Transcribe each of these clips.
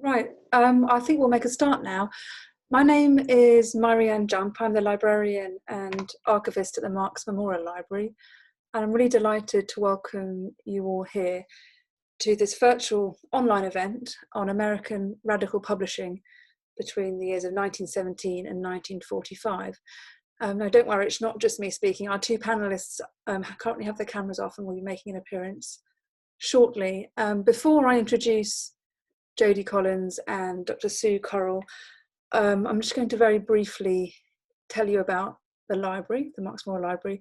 Right, I think we'll make a start now. My name is Marianne Jump. I'm the librarian and archivist at the Marx Memorial Library, and I'm really delighted to welcome you all here to this virtual online event on American radical publishing between the years of 1917 and 1945. Now, don't worry, it's not just me speaking. Our two panelists currently have their cameras off and will be making an appearance shortly. Before I introduce Jodie Collins and Dr. Sue Currell, I'm just going to very briefly tell you about the library, the Marx Memorial Library,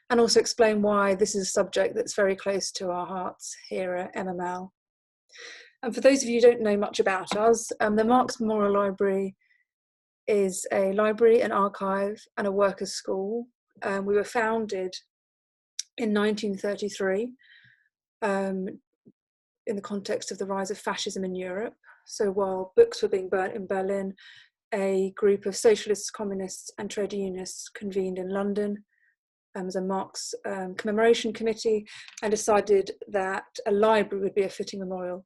and also explain why this is a subject that's very close to our hearts here at MML. And for those of you who don't know much about us, the Marx Memorial Library is a library, an archive, and a workers' school. We were founded in 1933 in the context of the rise of fascism in Europe. So while books were being burnt in Berlin, a group of socialists, communists, and trade unionists convened in London as a Marx commemoration committee and decided that a library would be a fitting memorial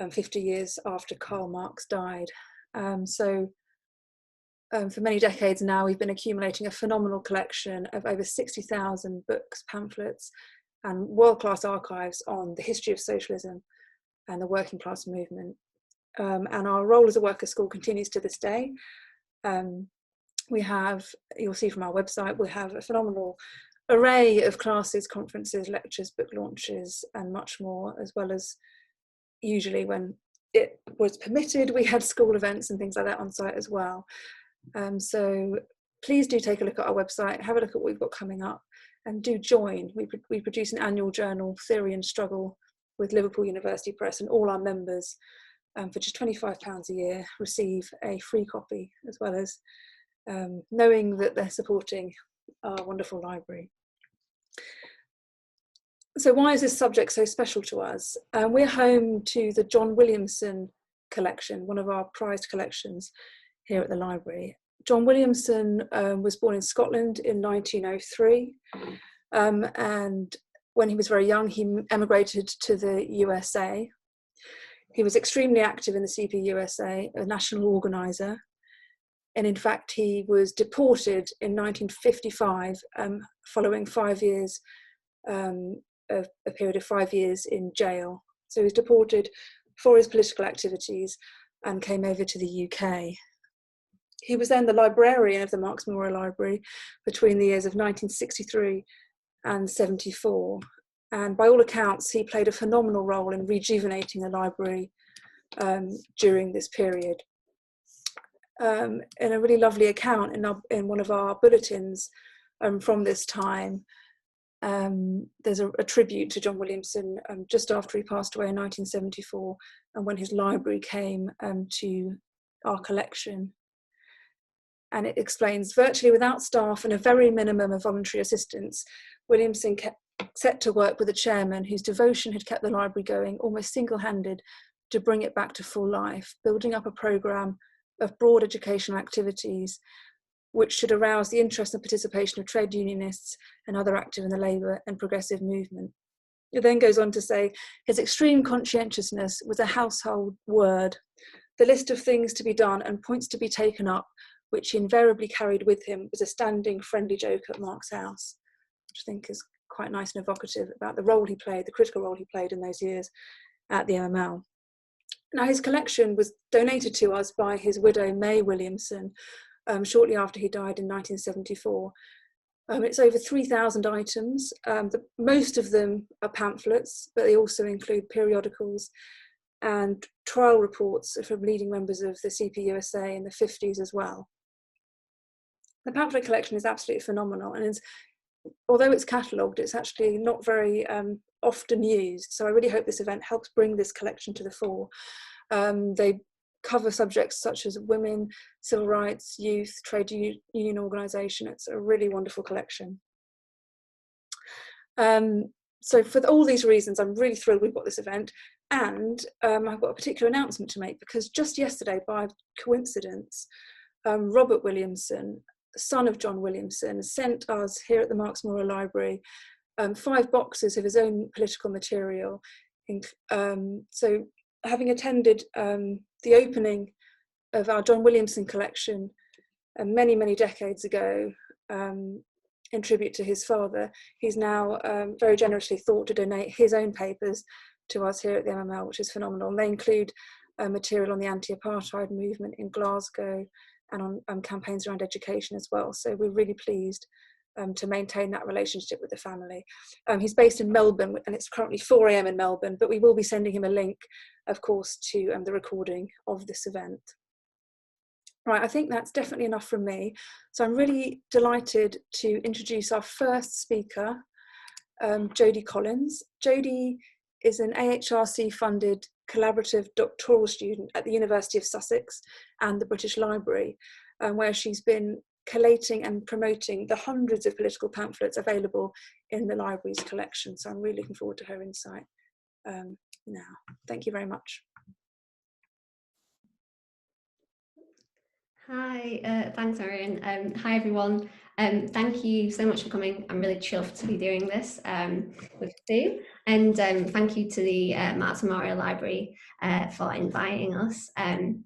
50 years after Karl Marx died. For many decades now, we've been accumulating a phenomenal collection of over 60,000 books, pamphlets, and world-class archives on the history of socialism and the working class movement. And our role as a workers' school continues to this day. We have, you'll see from our website, we have a phenomenal array of classes, conferences, lectures, book launches, and much more, as well as usually when it was permitted, we had school events and things like that on site as well. So please do take a look at our website, have a look at what we've got coming up, and do join. We produce an annual journal, Theory and Struggle, with Liverpool University Press, and all our members, for just £25 a year, receive a free copy, as well as knowing that they're supporting our wonderful library. So why is this subject so special to us? We're home to the John Williamson collection, one of our prized collections here at the library. John Williamson was born in Scotland in 1903, and when he was very young, he emigrated to the USA. He was extremely active in the CPUSA, a national organizer, and in fact he was deported in 1955 following 5 years, a period of 5 years in jail. So he was deported for his political activities and came over to the UK. He was then the librarian of the Marx Memorial Library between the years of 1963 and 74. And by all accounts, he played a phenomenal role in rejuvenating the library during this period. In a really lovely account in one of our bulletins from this time, there's a tribute to John Williamson just after he passed away in 1974, and when his library came to our collection. And it explains, virtually without staff and a very minimum of voluntary assistance, Williamson set to work with a chairman whose devotion had kept the library going almost single-handed to bring it back to full life, building up a programme of broad educational activities which should arouse the interest and participation of trade unionists and other active in the labour and progressive movement. It then goes on to say, his extreme conscientiousness was a household word, the list of things to be done and points to be taken up, which he invariably carried with him, was a standing friendly joke at Mark's house, which I think is quite nice and evocative about the role he played, the critical role he played in those years at the MML. Now, his collection was donated to us by his widow, May Williamson, shortly after he died in 1974. It's over 3,000 items. Most of them are pamphlets, but they also include periodicals and trial reports from leading members of the CPUSA in the 50s as well. The pamphlet collection is absolutely phenomenal, and although it's catalogued, it's actually not very often used. So I really hope this event helps bring this collection to the fore. They cover subjects such as women, civil rights, youth, trade union organisation. It's a really wonderful collection. So for all these reasons, I'm really thrilled we've got this event. And I've got a particular announcement to make, because just yesterday, by coincidence, Robert Williamson, son of John Williamson, sent us here at the Marx Memorial Library 5 boxes of his own political material. So having attended the opening of our John Williamson collection many, many decades ago, in tribute to his father. He's now very generously thought to donate his own papers to us here at the MML, which is phenomenal. And they include material on the anti-apartheid movement in Glasgow and on campaigns around education as well. So we're really pleased to maintain that relationship with the family. He's based in Melbourne, and it's currently 4 AM in Melbourne, but we will be sending him a link, of course, to the recording of this event. Right, I think that's definitely enough from me. So I'm really delighted to introduce our first speaker, Jodie Collins. Jodie is an AHRC-funded collaborative doctoral student at the University of Sussex and the British Library, where she's been collating and promoting the hundreds of political pamphlets available in the library's collection. So I'm really looking forward to her insight now. Thank you very much. Hi, thanks, Marion. Hi, everyone. Thank you so much for coming. I'm really chuffed to be doing this with you. And thank you to the Marks Memorial Library for inviting us. I'll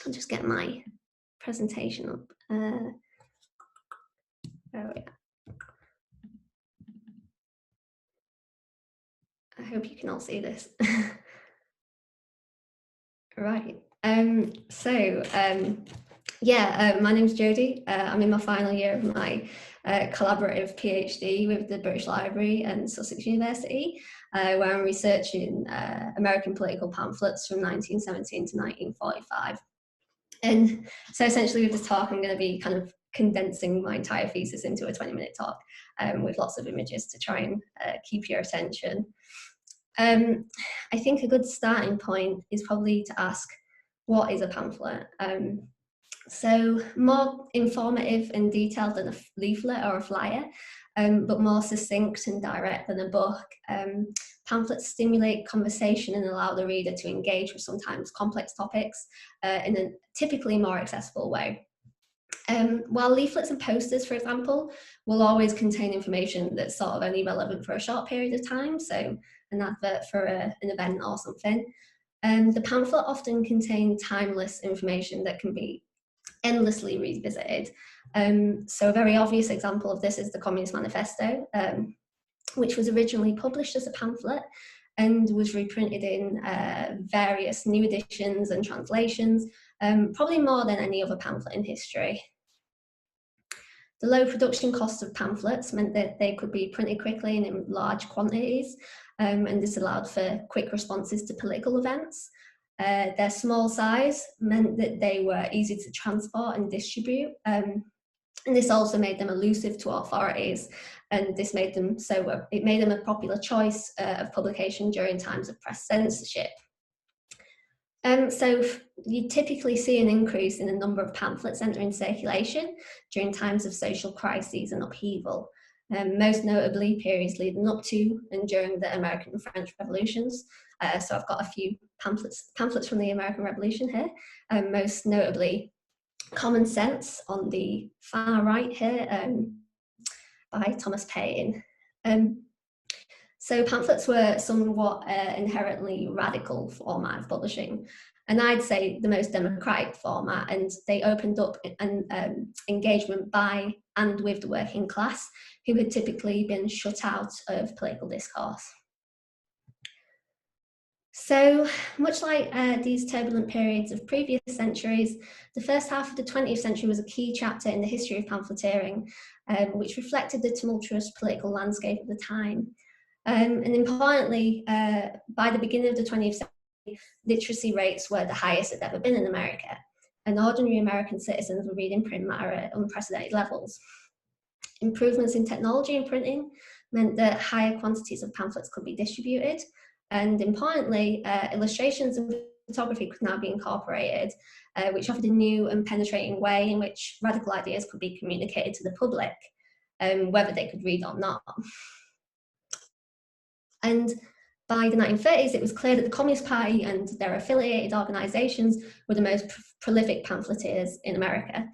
just get my presentation up. There we are. I hope you can all see this. Right. My name's Jodie. I'm in my final year of my collaborative PhD with the British Library and Sussex University, where I'm researching American political pamphlets from 1917 to 1945. And so essentially with this talk, I'm going to be kind of condensing my entire thesis into a 20-minute talk with lots of images to try and keep your attention. I think a good starting point is probably to ask, what is a pamphlet? So more informative and detailed than a leaflet or a flyer, but more succinct and direct than a book. Pamphlets stimulate conversation and allow the reader to engage with sometimes complex topics in a typically more accessible way. While leaflets and posters, for example, will always contain information that's sort of only relevant for a short period of time, so an advert for an event or something, the pamphlet often contains timeless information that can be endlessly revisited. So a very obvious example of this is the Communist Manifesto, which was originally published as a pamphlet and was reprinted in various new editions and translations, probably more than any other pamphlet in history. The low production costs of pamphlets meant that they could be printed quickly and in large quantities, and this allowed for quick responses to political events. Their small size meant that they were easy to transport and distribute, and this also made them elusive to authorities, and this made them it made them a popular choice of publication during times of press censorship. So you typically see an increase in the number of pamphlets entering circulation during times of social crises and upheaval, most notably periods leading up to and during the American and French revolutions. So I've got a few pamphlets from the American Revolution here, most notably Common Sense on the far right here, by Thomas Paine. So pamphlets were somewhat inherently radical format of publishing, and I'd say the most democratic format, and they opened up an engagement by and with the working class, who had typically been shut out of political discourse. So much like these turbulent periods of previous centuries, the first half of the 20th century was a key chapter in the history of pamphleteering, which reflected the tumultuous political landscape of the time. And importantly, by the beginning of the 20th century, literacy rates were the highest it's ever been in America, and ordinary American citizens were reading print matter at unprecedented levels. Improvements in technology and printing meant that higher quantities of pamphlets could be distributed, and importantly, illustrations and photography could now be incorporated, which offered a new and penetrating way in which radical ideas could be communicated to the public, whether they could read or not. And by the 1930s, it was clear that the Communist Party and their affiliated organisations were the most prolific pamphleteers in America.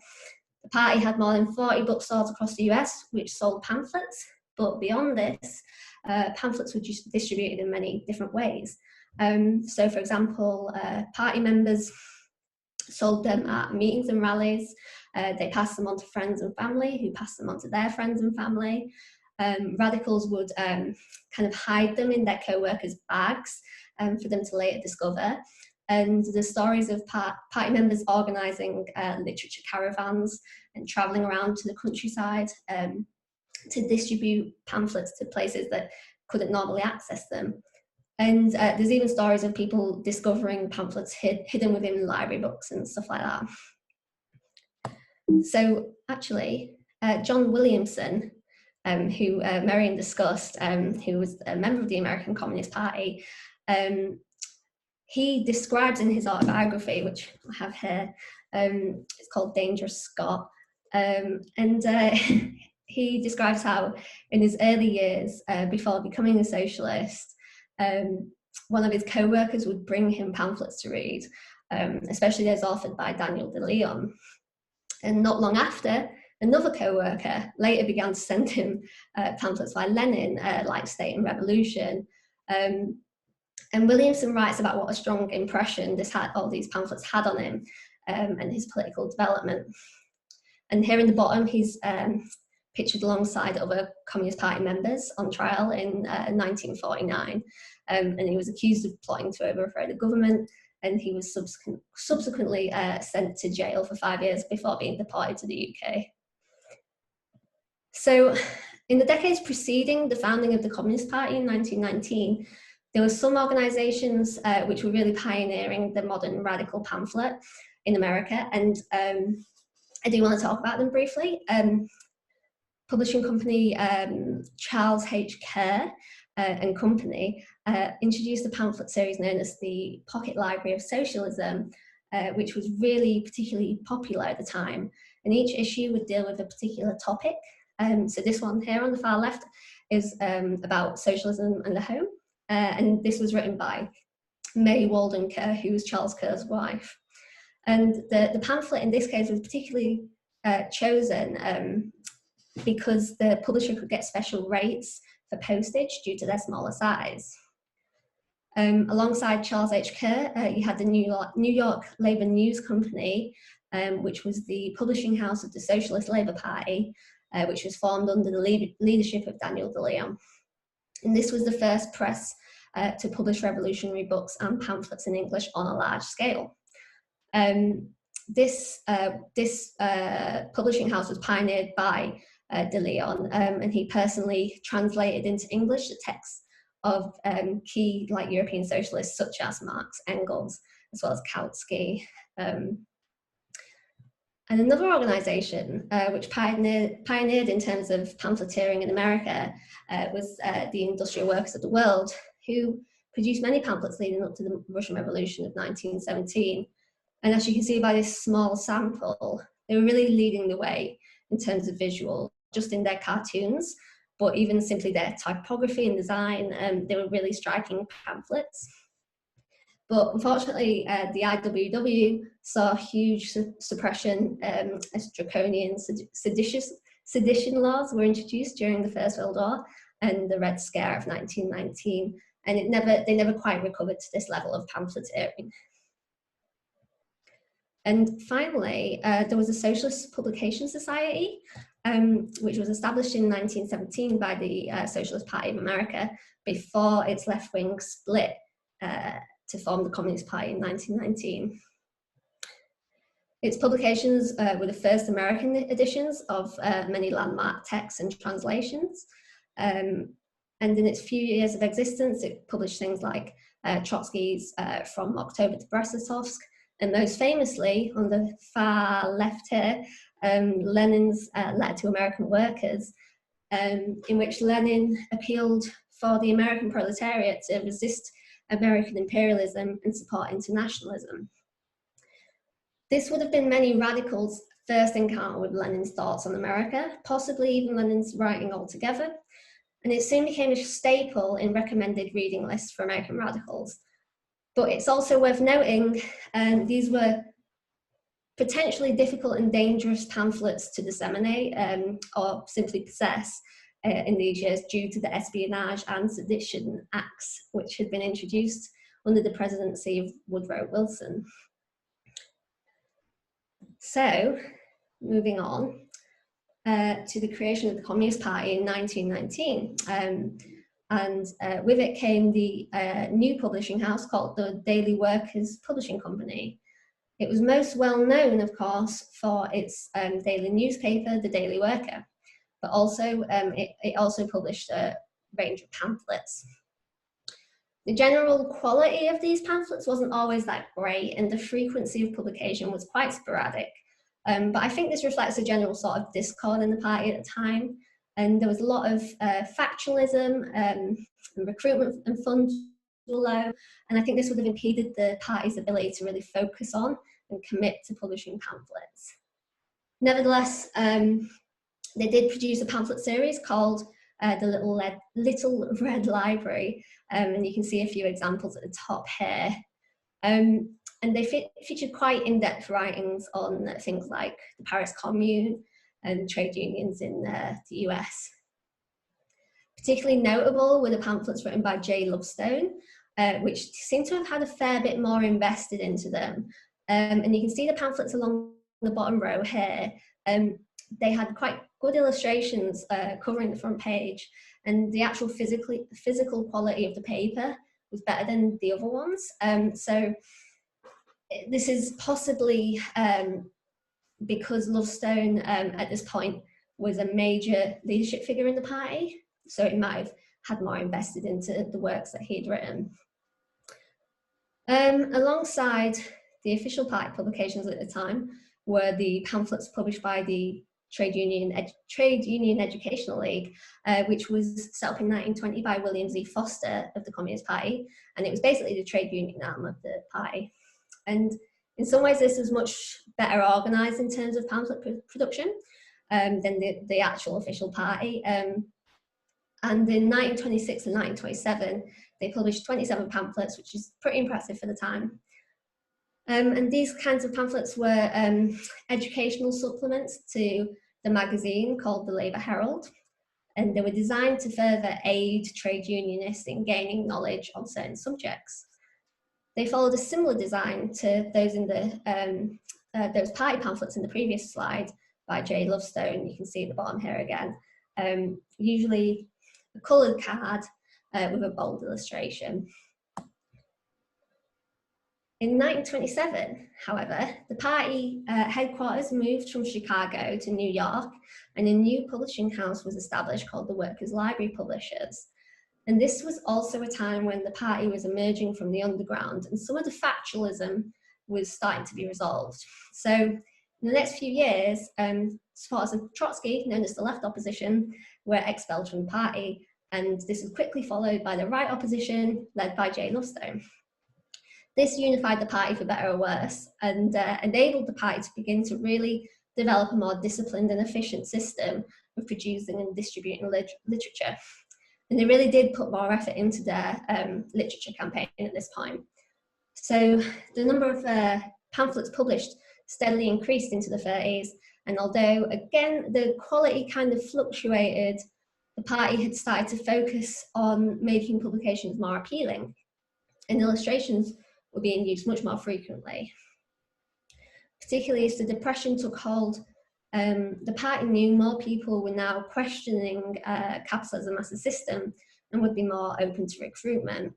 The party had more than 40 bookstores across the US which sold pamphlets, but beyond this, pamphlets were distributed in many different ways. So for example, party members sold them at meetings and rallies. They passed them on to friends and family, who passed them on to their friends and family. Radicals would kind of hide them in their co-workers' bags for them to later discover. And the stories of party members organising literature caravans and travelling around to the countryside to distribute pamphlets to places that couldn't normally access them. And there's even stories of people discovering pamphlets hidden within library books and stuff like that. So actually, John Williamson, who Marion discussed, who was a member of the American Communist Party, he describes in his autobiography, which I have here, it's called Dangerous Scott, and he describes how in his early years, before becoming a socialist, one of his co-workers would bring him pamphlets to read, especially those authored by Daniel de Leon. And not long after, another co-worker later began to send him pamphlets by Lenin, like State and Revolution. And Williamson writes about what a strong impression all these pamphlets had on him and his political development. And here in the bottom, he's pictured alongside other Communist Party members on trial in 1949. And he was accused of plotting to overthrow the government, and he was subsequently sent to jail for 5 years before being deported to the UK. So in the decades preceding the founding of the Communist Party in 1919, there were some organisations which were really pioneering the modern radical pamphlet in America, and I do want to talk about them briefly. Publishing company Charles H. Kerr and Company introduced a pamphlet series known as the Pocket Library of Socialism, which was really particularly popular at the time. And each issue would deal with a particular topic. So this one here on the far left is about socialism and the home. And this was written by May Walden Kerr, who was Charles Kerr's wife. And the pamphlet in this case was particularly chosen because the publisher could get special rates for postage due to their smaller size. Alongside Charles H. Kerr, you had the New York Labour News Company, which was the publishing house of the Socialist Labour Party, which was formed under the leadership of Daniel de Leon. And this was the first press to publish revolutionary books and pamphlets in English on a large scale. This publishing house was pioneered by de Leon, and he personally translated into English the texts of key European socialists such as Marx, Engels, as well as Kautsky. And another organisation which pioneered in terms of pamphleteering in America was the Industrial Workers of the World, who produced many pamphlets leading up to the Russian Revolution of 1917. And as you can see by this small sample, they were really leading the way in terms of visual, just in their cartoons, but even simply their typography and design, they were really striking pamphlets. But unfortunately, the IWW saw huge suppression as draconian sedition laws were introduced during the First World War and the Red Scare of 1919, and they never quite recovered to this level of pamphleteering. And finally, there was a Socialist Publication Society, which was established in 1917 by the Socialist Party of America before its left wing split to form the Communist Party in 1919. Its publications were the first American editions of many landmark texts and translations. And in its few years of existence, it published things like Trotsky's From October to Brest-Litovsk, and most famously, on the far left here, Lenin's Letter to American Workers, in which Lenin appealed for the American proletariat to resist American imperialism and support internationalism. This would have been many radicals' first encounter with Lenin's thoughts on America, possibly even Lenin's writing altogether, and it soon became a staple in recommended reading lists for American radicals. But it's also worth noting these were potentially difficult and dangerous pamphlets to disseminate or simply possess in these years due to the Espionage and Sedition Acts, which had been introduced under the presidency of Woodrow Wilson. So, moving on to the creation of the Communist Party in 1919. And with it came the new publishing house called the Daily Workers Publishing Company. It was most well known, of course, for its daily newspaper, The Daily Worker, but also it also published a range of pamphlets. The general quality of these pamphlets wasn't always that great, and the frequency of publication was quite sporadic. But I think this reflects a general sort of discord in the party at the time, and there was a lot of factionalism, and recruitment and funds were low, and I think this would have impeded the party's ability to really focus on and commit to publishing pamphlets. Nevertheless, they did produce a pamphlet series called the Little Red Library, and you can see a few examples at the top here. And they featured quite in-depth writings on things like the Paris Commune and trade unions in the US. Particularly notable were the pamphlets written by J. Lovestone, which seem to have had a fair bit more invested into them. And you can see the pamphlets along the bottom row here. They had quite good illustrations covering the front page, and the actual physical quality of the paper was better than the other ones. So this is possibly because Lovestone at this point was a major leadership figure in the party, so it might have had more invested into the works that he'd written. Alongside the official party publications at the time were the pamphlets published by the Trade Union Educational League, which was set up in 1920 by William Z. Foster of the Communist Party, and it was basically the trade union arm of the party. And in some ways, this was much better organised in terms of pamphlet production than the actual official party. And in 1926 and 1927, they published 27 pamphlets, which is pretty impressive for the time. And these kinds of pamphlets were educational supplements to the magazine called the Labour Herald, and they were designed to further aid trade unionists in gaining knowledge on certain subjects. They followed a similar design to those in those party pamphlets in the previous slide by J. Lovestone. You can see at the bottom here again. Usually a coloured card with a bold illustration. In 1927, however, the party headquarters moved from Chicago to New York, and a new publishing house was established called the Workers' Library Publishers. And this was also a time when the party was emerging from the underground, and some of the factionalism was starting to be resolved. So in the next few years, supporters of Trotsky, known as the left opposition, were expelled from the party, and this was quickly followed by the right opposition, led by J. Lovestone. This unified the party for better or worse, and enabled the party to begin to really develop a more disciplined and efficient system of producing and distributing literature. And they really did put more effort into their literature campaign at this point. So the number of pamphlets published steadily increased into the 30s, and although, again, the quality kind of fluctuated, the party had started to focus on making publications more appealing, and illustrations were being used much more frequently. Particularly as the Depression took hold, the party knew more people were now questioning capitalism as a system and would be more open to recruitment.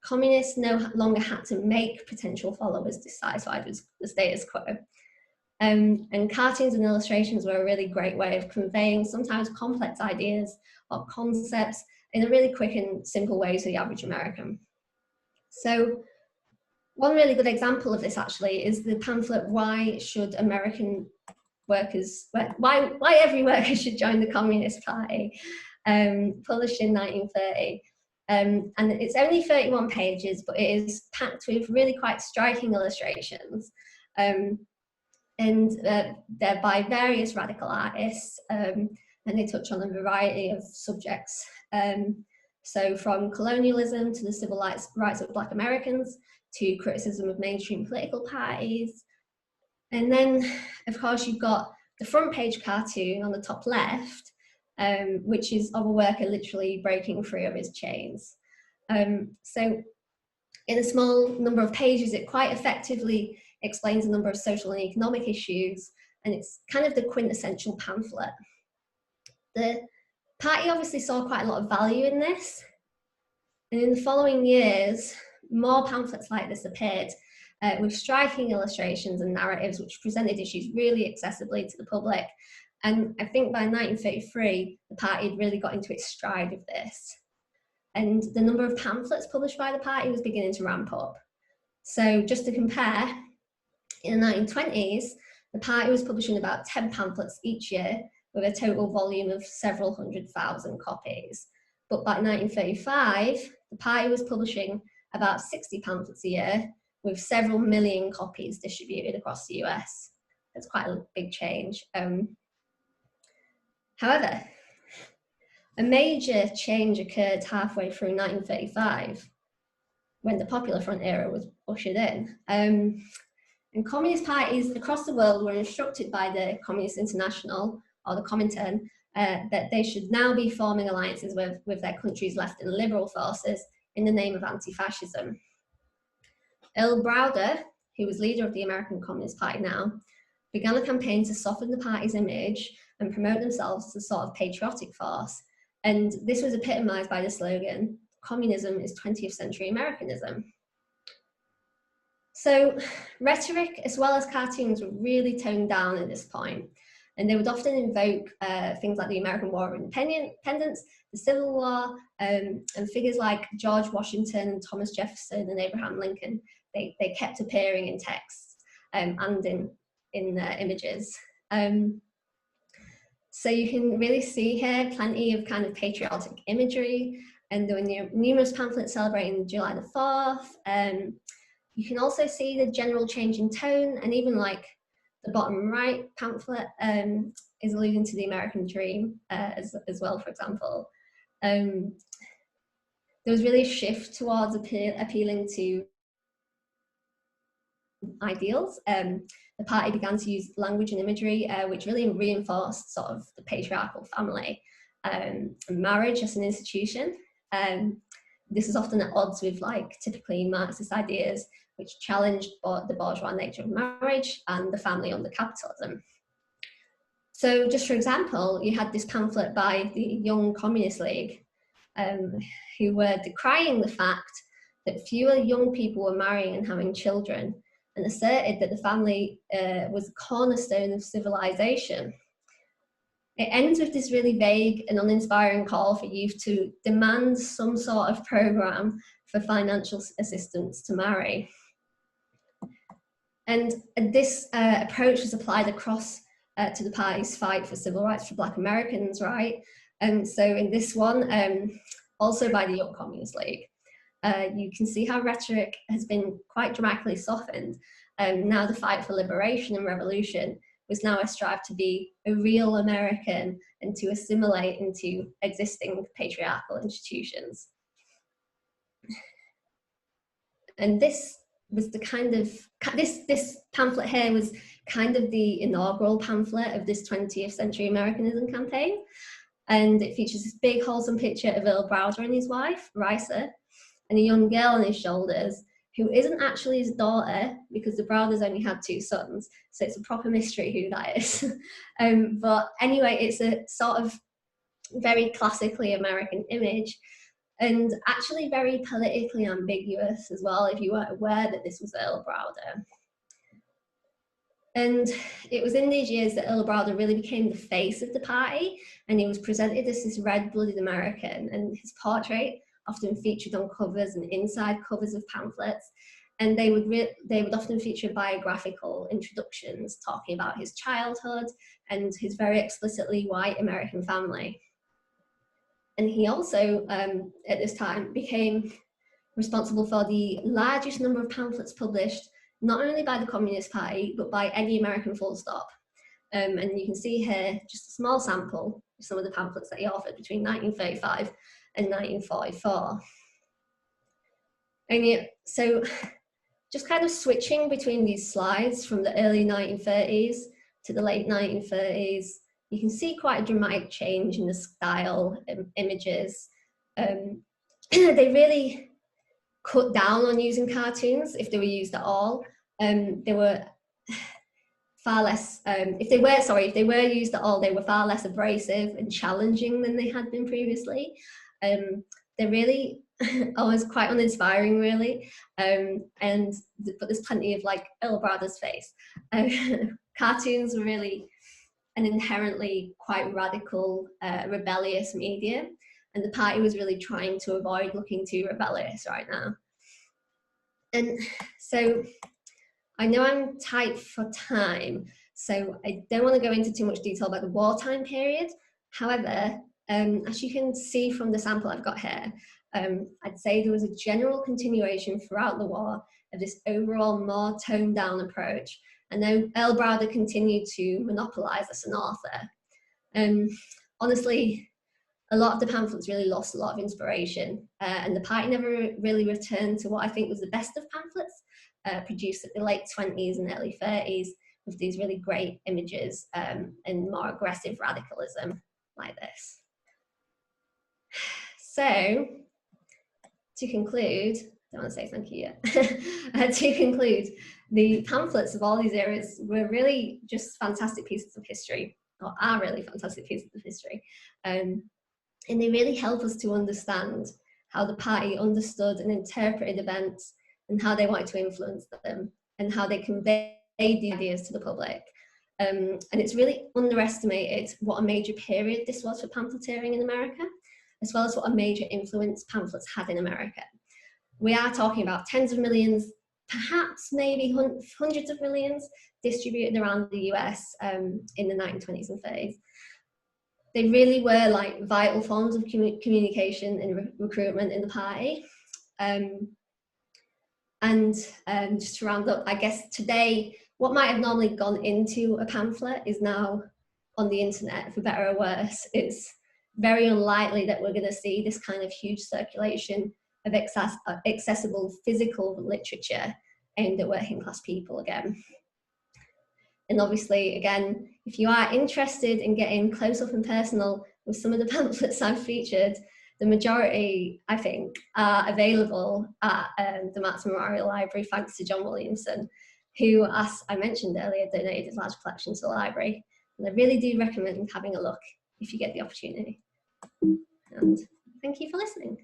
Communists no longer had to make potential followers dissatisfied with the status quo. And cartoons and illustrations were a really great way of conveying sometimes complex ideas or concepts in a really quick and simple way to the average American. So one really good example of this actually is the pamphlet, Why Should American Workers, why every worker should join the Communist Party, published in 1930. And it's only 31 pages, but it is packed with really quite striking illustrations. And they're by various radical artists, and they touch on a variety of subjects. So from colonialism to the civil rights of Black Americans, to criticism of mainstream political parties. And then, of course, you've got the front page cartoon on the top left, which is of a worker literally breaking free of his chains. So in a small number of pages, it quite effectively explains a number of social and economic issues, and it's kind of the quintessential pamphlet. The party obviously saw quite a lot of value in this, and in the following years, more pamphlets like this appeared, with striking illustrations and narratives which presented issues really accessibly to the public. And I think by 1933, the party had really got into its stride with this. And the number of pamphlets published by the party was beginning to ramp up. So just to compare, in the 1920s, the party was publishing about 10 pamphlets each year with a total volume of several 100,000 copies. But by 1935, the party was publishing about 60 pamphlets a year with several million copies distributed across the US. That's quite a big change. However, a major change occurred halfway through 1935 when the Popular Front era was ushered in. And communist parties across the world were instructed by the Communist International, or the Comintern, that they should now be forming alliances with their country's left and liberal forces in the name of anti-fascism. Earl Browder, who was leader of the American Communist Party now, began a campaign to soften the party's image and promote themselves as a sort of patriotic force. And this was epitomized by the slogan, "Communism is 20th century Americanism." So rhetoric as well as cartoons were really toned down at this point, and they would often invoke things like the American War of Independence, the Civil War, and figures like George Washington and Thomas Jefferson and Abraham Lincoln. They kept appearing in texts and in images. So you can really see here plenty of kind of patriotic imagery, and there were numerous pamphlets celebrating July the 4th. You can also see the general change in tone, and even like the bottom right pamphlet is alluding to the American dream as well, for example. There was really a shift towards appealing to ideals. The party began to use language and imagery which really reinforced sort of the patriarchal family and marriage as an institution. This is often at odds with like typically Marxist ideas which challenged the bourgeois nature of marriage and the family under capitalism. So just for example, you had this pamphlet by the Young Communist League who were decrying the fact that fewer young people were marrying and having children, and asserted that the family was a cornerstone of civilization. It ends with this really vague and uninspiring call for youth to demand some sort of program for financial assistance to marry. And this approach was applied across to the party's fight for civil rights for Black Americans, right? And so in this one, also by the Young Communist League, you can see how rhetoric has been quite dramatically softened. Now the fight for liberation and revolution was now a strive to be a real American and to assimilate into existing patriarchal institutions. And this was the kind of, this pamphlet here was kind of the inaugural pamphlet of this 20th century Americanism campaign. And it features this big wholesome picture of Earl Browder and his wife, Risa, and a young girl on his shoulders, who isn't actually his daughter because the Browders only had 2 sons. So it's a proper mystery who that is. But anyway, it's a sort of very classically American image, and actually very politically ambiguous as well, if you weren't aware that this was Earl Browder. And it was in these years that Earl Browder really became the face of the party, and he was presented as this red-blooded American, and his portrait often featured on covers and inside covers of pamphlets, and they would often feature biographical introductions talking about his childhood and his very explicitly white American family. And he also, at this time, became responsible for the largest number of pamphlets published, not only by the Communist Party, but by any American full stop. And you can see here just a small sample of some of the pamphlets that he authored between 1935 and 1944. And so just kind of switching between these slides from the early 1930s to the late 1930s, you can see quite a dramatic change in the style and images. They really cut down on using cartoons if they were used at all. they were far less, if they were used at all, they were far less abrasive and challenging than they had been previously. They're really always quite uninspiring, really. But there's plenty of like Il Brada's face. Cartoons were really an inherently quite radical, rebellious medium, and the party was really trying to avoid looking too rebellious right now. And so I know I'm tight for time, so I don't want to go into too much detail about the wartime period. However, as you can see from the sample I've got here, I'd say there was a general continuation throughout the war of this overall more toned down approach. And then El Browder continued to monopolize as an author. Honestly, a lot of the pamphlets really lost a lot of inspiration, and the party never really returned to what I think was the best of pamphlets, produced at the late 20s and early 30s with these really great images and more aggressive radicalism like this. So, to conclude, I don't want to say thank you yet. To conclude, the pamphlets of all these eras were really just fantastic pieces of history, or are really fantastic pieces of history. And they really help us to understand how the party understood and interpreted events and how they wanted to influence them and how they conveyed the ideas to the public. And it's really underestimated what a major period this was for pamphleteering in America, as well as what a major influence pamphlets had in America. We are talking about tens of millions, perhaps maybe hundreds of millions distributed around the US in the 1920s and 30s. They really were like vital forms of communication and recruitment in the party. Just to round up, I guess today, what might have normally gone into a pamphlet is now on the internet, for better or worse. It's very unlikely that we're going to see this kind of huge circulation of accessible physical literature aimed at working class people again. And obviously, again, if you are interested in getting close up and personal with some of the pamphlets I've featured, the majority, I think, are available at the Marx Memorial Library, thanks to John Williamson, who, as I mentioned earlier, donated his large collection to the library. And I really do recommend having a look if you get the opportunity. And thank you for listening.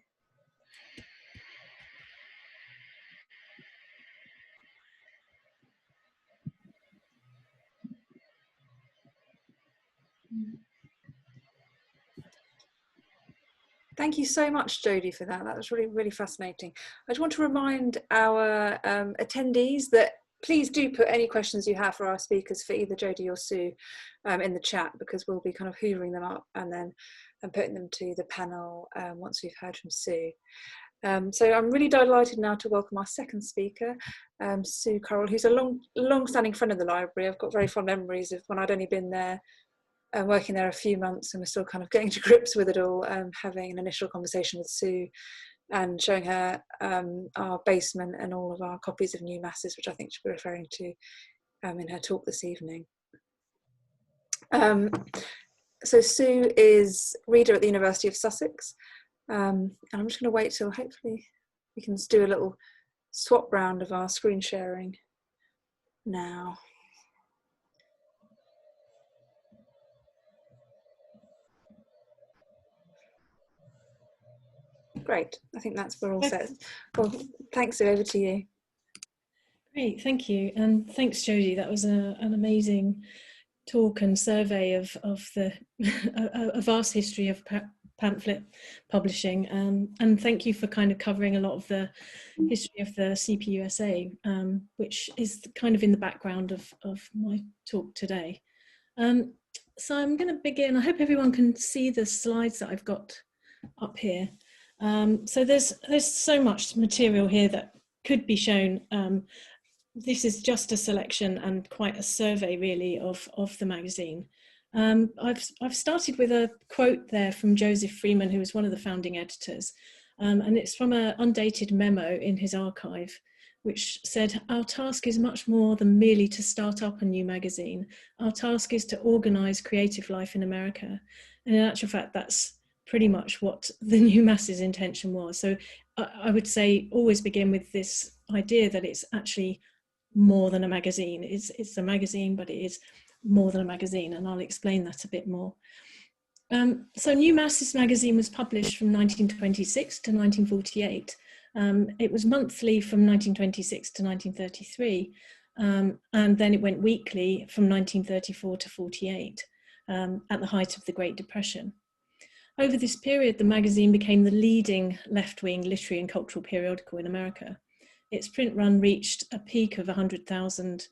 Thank you so much, Jodie, for that. That was really, really fascinating. I just want to remind our attendees that please do put any questions you have for our speakers, for either Jodie or Sue, in the chat, because we'll be kind of hoovering them up and then putting them to the panel once we've heard from Sue. So I'm really delighted now to welcome our second speaker, Sue Currell, who's a long-standing friend of the library. I've got very fond memories of when I'd only been there, working there a few months, and we're still kind of getting to grips with it all, having an initial conversation with Sue and showing her our basement and all of our copies of New Masses, which I think she'll be referring to in her talk this evening. So Sue is reader at the University of Sussex, and I'm just going to wait till hopefully we can just do a little swap round of our screen sharing now. Great, I think we're all set. Well, thanks, Sue, over to you. Great, thank you, and thanks, Jodie. That was an amazing talk and survey of a vast history of pamphlet publishing, and thank you for kind of covering a lot of the history of the CPUSA, which is kind of in the background of my talk today. So I'm going to begin. I hope everyone can see the slides that I've got up here. So there's so much material here that could be shown. This is just a selection and quite a survey, really, of the magazine. I've started with a quote there from Joseph Freeman, who was one of the founding editors, and it's from an undated memo in his archive, which said, "Our task is much more than merely to start up a new magazine. Our task is to organise creative life in America." And in actual fact, that's pretty much what the New Masses intention was. So I would say always begin with this idea that it's actually more than a magazine. It's a magazine, but it is more than a magazine, and I'll explain that a bit more. So New Masses magazine was published from 1926 to 1948. It was monthly from 1926 to 1933, and then it went weekly from 1934 to 48, at the height of the Great Depression. Over this period, the magazine became the leading left-wing literary and cultural periodical in America. Its print run reached a peak of 100,000,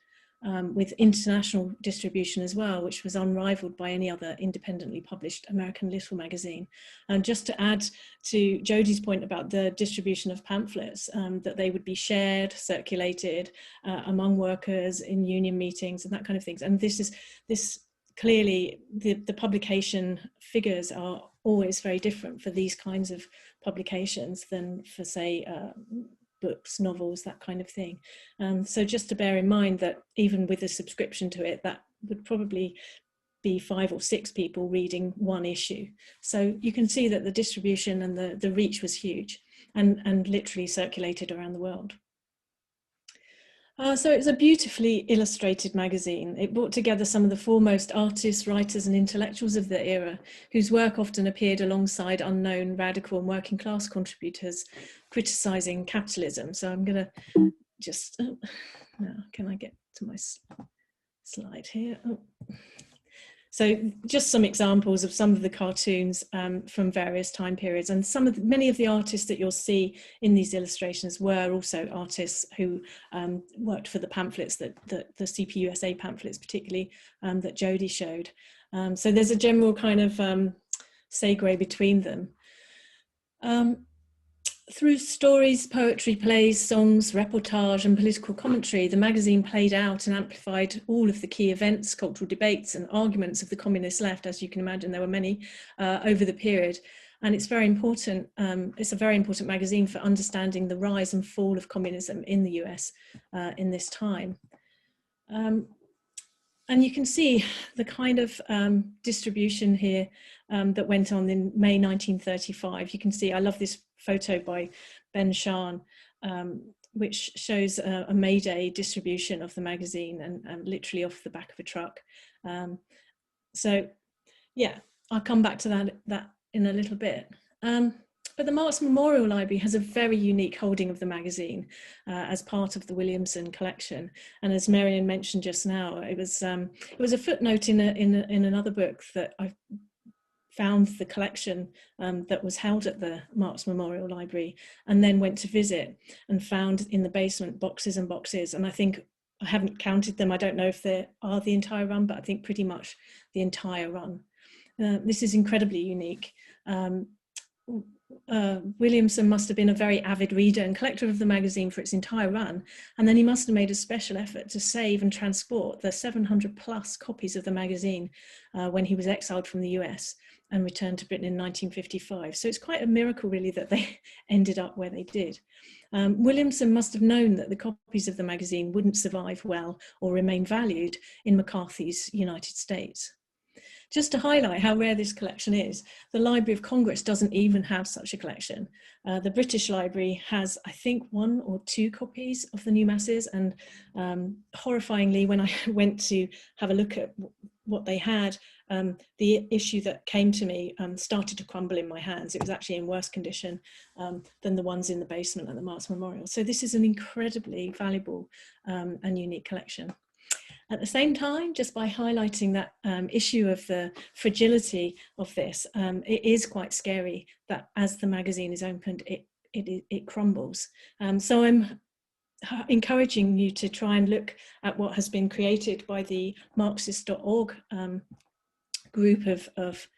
with international distribution as well, which was unrivaled by any other independently published American little magazine. And just to add to Jodie's point about the distribution of pamphlets, that they would be shared, circulated among workers in union meetings and that kind of things. And this clearly, the publication figures are always very different for these kinds of publications than for, say, books, novels, that kind of thing. So just to bear in mind that even with a subscription to it, that would probably be 5 or 6 people reading one issue. So you can see that the distribution and the reach was huge, and literally circulated around the world. So it's a beautifully illustrated magazine. It brought together some of the foremost artists, writers and intellectuals of the era, whose work often appeared alongside unknown radical and working class contributors criticising capitalism. So I'm going to just, now can I get to my slide here? Oh. So just some examples of some of the cartoons from various time periods, and many of the artists that you'll see in these illustrations were also artists who worked for the pamphlets, the CPUSA pamphlets particularly, that Jodie showed. So there's a general kind of segue between them. Through stories, poetry, plays, songs, reportage and political commentary, the magazine played out and amplified all of the key events, cultural debates and arguments of the communist left. As you can imagine, there were many over the period. And it's very important, it's a very important magazine for understanding the rise and fall of communism in the US in this time. And you can see the kind of distribution here that went on in May 1935. You can see, I love this photo by Ben Shahn, which shows a May Day distribution of the magazine and literally off the back of a truck. So yeah, I'll come back to that in a little bit. But the Marx Memorial Library has a very unique holding of the magazine as part of the Williamson collection. And as Marion mentioned just now, it was a footnote in another book that I found the collection that was held at the Marx Memorial Library, and then went to visit and found in the basement boxes and boxes. And I think, I haven't counted them, I don't know if they are the entire run, but I think pretty much the entire run. This is incredibly unique. Williamson must have been a very avid reader and collector of the magazine for its entire run, and then he must have made a special effort to save and transport the 700 plus copies of the magazine when he was exiled from the US and returned to Britain in 1955. So it's quite a miracle really that they ended up where they did. Williamson must have known that the copies of the magazine wouldn't survive well or remain valued in McCarthy's United States. Just to highlight how rare this collection is, the Library of Congress doesn't even have such a collection. The British Library has, I think, 1 or 2 copies of the New Masses, and horrifyingly, when I went to have a look at what they had, the issue that came to me started to crumble in my hands. It was actually in worse condition than the ones in the basement at the Marx Memorial. So this is an incredibly valuable and unique collection. At the same time, just by highlighting that issue of the fragility of this, it is quite scary that as the magazine is opened, it crumbles. So I'm encouraging you to try and look at what has been created by the Marxist.org group of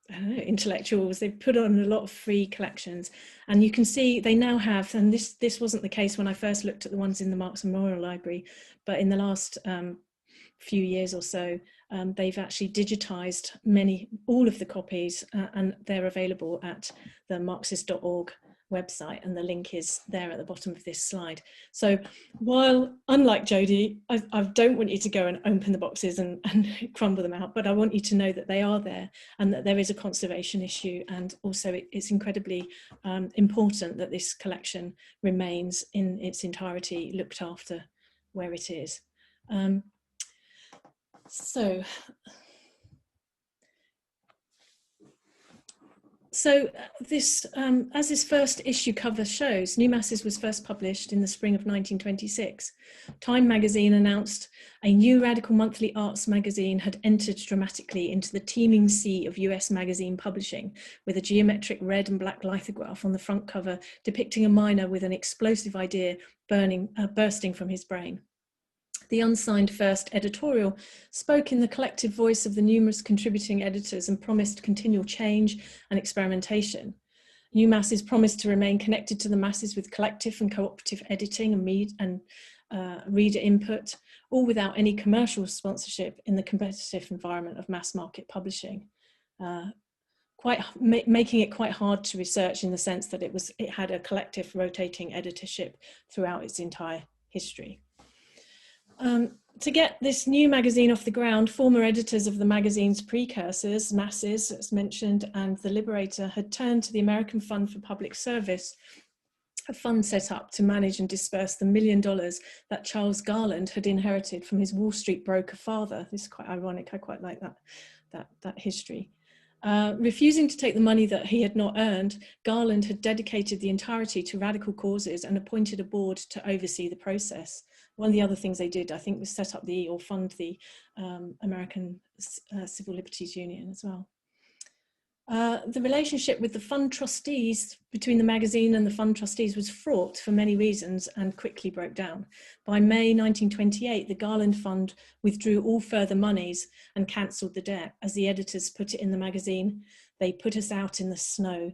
I don't know, intellectuals. They've put on a lot of free collections, and you can see they now have, and this wasn't the case when I first looked at the ones in the Marx Memorial Library, but in the last few years or so, they've actually digitized all of the copies, and they're available at the Marxist.org website, and the link is there at the bottom of this slide. So while, unlike Jodie, I don't want you to go and open the boxes and crumble them out, but I want you to know that they are there and that there is a conservation issue, and also it's incredibly important that this collection remains in its entirety looked after where it is. So this, as this first issue cover shows, New Masses was first published in the spring of 1926. Time magazine announced a new radical monthly arts magazine had entered dramatically into the teeming sea of US magazine publishing, with a geometric red and black lithograph on the front cover depicting a miner with an explosive idea bursting from his brain. The unsigned first editorial spoke in the collective voice of the numerous contributing editors and promised continual change and experimentation. New Masses promised to remain connected to the masses with collective and cooperative editing and reader input, all without any commercial sponsorship in the competitive environment of mass market publishing. Making it quite hard to research in the sense that it had a collective rotating editorship throughout its entire history. To get this new magazine off the ground, former editors of the magazine's precursors, Masses, as mentioned, and The Liberator, had turned to the American Fund for Public Service, a fund set up to manage and disperse the $1 million that Charles Garland had inherited from his Wall Street broker father. This is quite ironic. I quite like that history. Refusing to take the money that he had not earned, Garland had dedicated the entirety to radical causes and appointed a board to oversee the process. One of the other things they did, I think, was set up or fund the American Civil Liberties Union as well. The relationship with the fund trustees, between the magazine and the fund trustees, was fraught for many reasons and quickly broke down. By May 1928, the Garland Fund withdrew all further monies and cancelled the debt. As the editors put it in the magazine, they put us out in the snow.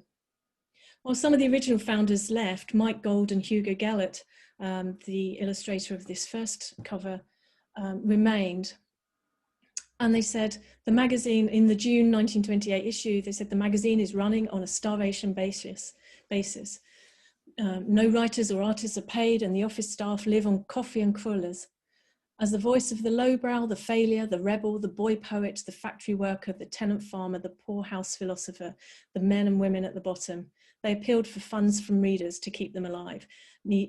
While some of the original founders left, Mike Gold and Hugo Gellert, the illustrator of this first cover, remained. And they said the magazine, in the June 1928 issue, they said the magazine is running on a starvation basis. No writers or artists are paid, and the office staff live on coffee and crullers. As the voice of the lowbrow, the failure, the rebel, the boy poet, the factory worker, the tenant farmer, the poorhouse philosopher, the men and women at the bottom, they appealed for funds from readers to keep them alive,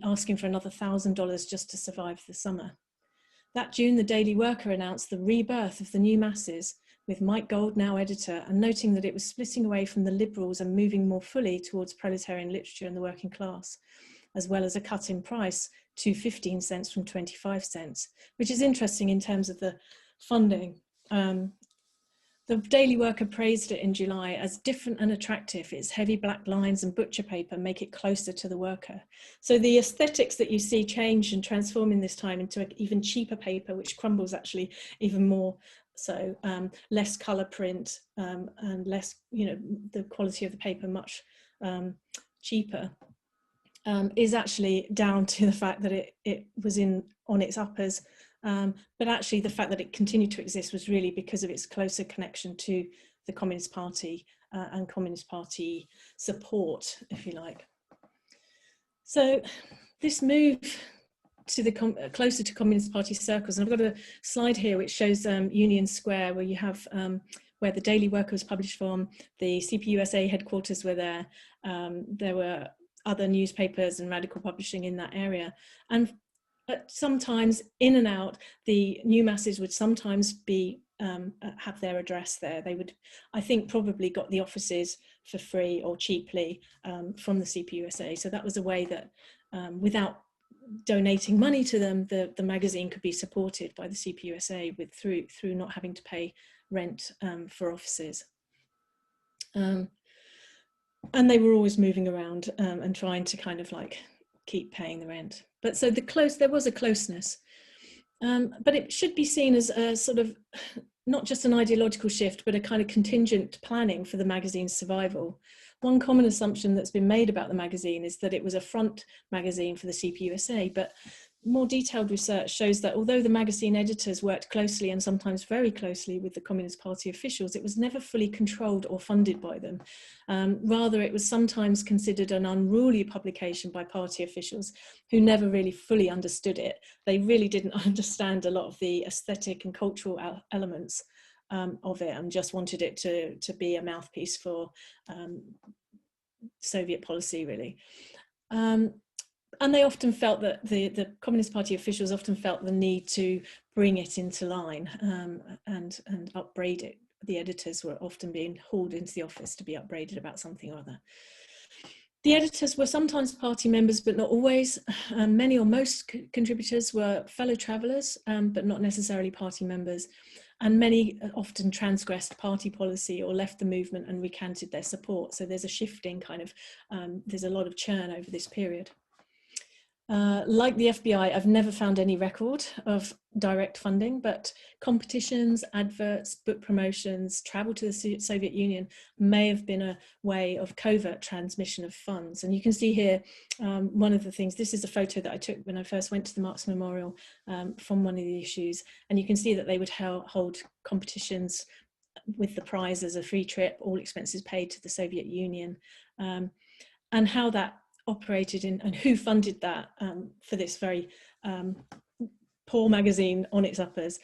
asking for another $1,000 just to survive the summer. That June, the Daily Worker announced the rebirth of the New Masses, with Mike Gold now editor, and noting that it was splitting away from the liberals and moving more fully towards proletarian literature and the working class, as well as a cut in price to 15 cents from 25 cents, which is interesting in terms of the funding. The Daily Worker praised it in July as different and attractive. Its heavy black lines and butcher paper make it closer to the worker. So the aesthetics that you see change and transform in this time into an even cheaper paper, which crumbles actually even more. So less color print and less, the quality of the paper much cheaper, is actually down to the fact that it was on its uppers. But actually the fact that it continued to exist was really because of its closer connection to the Communist Party and Communist Party support, if you like. So this move to the closer to Communist Party circles, and I've got a slide here which shows Union Square, where you have where the Daily Worker was published from, the CPUSA headquarters were there. There were other newspapers and radical publishing in that area. And sometimes in and out, the New Masses would sometimes be have their address there. They would, I think, probably got the offices for free or cheaply from the CPUSA. So that was a way that without donating money to them, the magazine could be supported by the CPUSA through not having to pay rent for offices. And they were always moving around and trying to kind of like keep paying the rent. But so there was a closeness, but it should be seen as a sort of not just an ideological shift, but a kind of contingent planning for the magazine's survival. One common assumption that's been made about the magazine is that it was a front magazine for the CPUSA, but more detailed research shows that although the magazine editors worked closely and sometimes very closely with the Communist Party officials, it was never fully controlled or funded by them. Rather, it was sometimes considered an unruly publication by party officials who never really fully understood it. They really didn't understand a lot of the aesthetic and cultural elements of it, and just wanted it to be a mouthpiece for Soviet policy, really. And they often felt that the Communist Party officials often felt the need to bring it into line and upbraid it. The editors were often being hauled into the office to be upbraided about something or other. The editors were sometimes party members, but not always. Many or most contributors were fellow travellers, but not necessarily party members. And many often transgressed party policy or left the movement and recanted their support. So there's a shifting kind of, there's a lot of churn over this period. Like the FBI, I've never found any record of direct funding, but competitions, adverts, book promotions, travel to the Soviet Union may have been a way of covert transmission of funds. And you can see here, one of the things, this is a photo that I took when I first went to the Marx Memorial from one of the issues. And you can see that they would hold competitions with the prize as a free trip, all expenses paid to the Soviet Union, and how that operated in and who funded that for this very poor magazine on its uppers.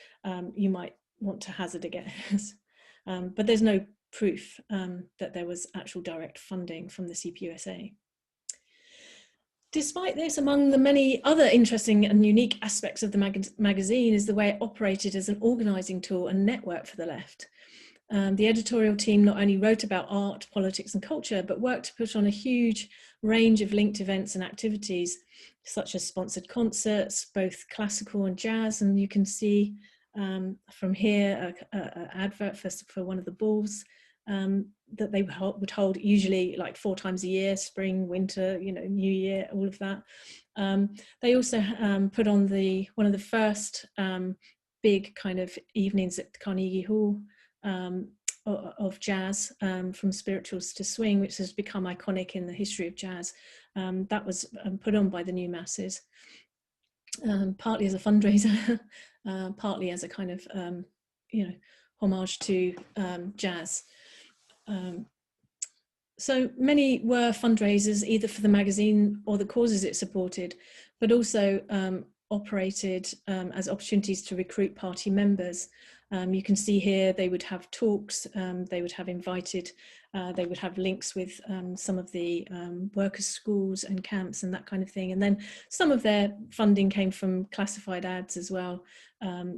You might want to hazard a guess, but there's no proof that there was actual direct funding from the CPUSA. Despite this, among the many other interesting and unique aspects of the magazine is the way it operated as an organising tool and network for the left. The editorial team not only wrote about art, politics and culture, but worked to put on a huge range of linked events and activities, such as sponsored concerts, both classical and jazz. And you can see from here an advert for one of the balls that they would hold usually like 4 times a year, spring, winter, New Year, all of that. They also put on one of the first big kind of evenings at Carnegie Hall, of jazz, from spirituals to swing, which has become iconic in the history of jazz. That was put on by the New Masses, partly as a fundraiser, partly as a kind of homage to jazz. So many were fundraisers either for the magazine or the causes it supported, but also operated as opportunities to recruit party members. You can see here they would have talks, they would have invited, they would have links with some of the workers' schools and camps and that kind of thing. And then some of their funding came from classified ads as well,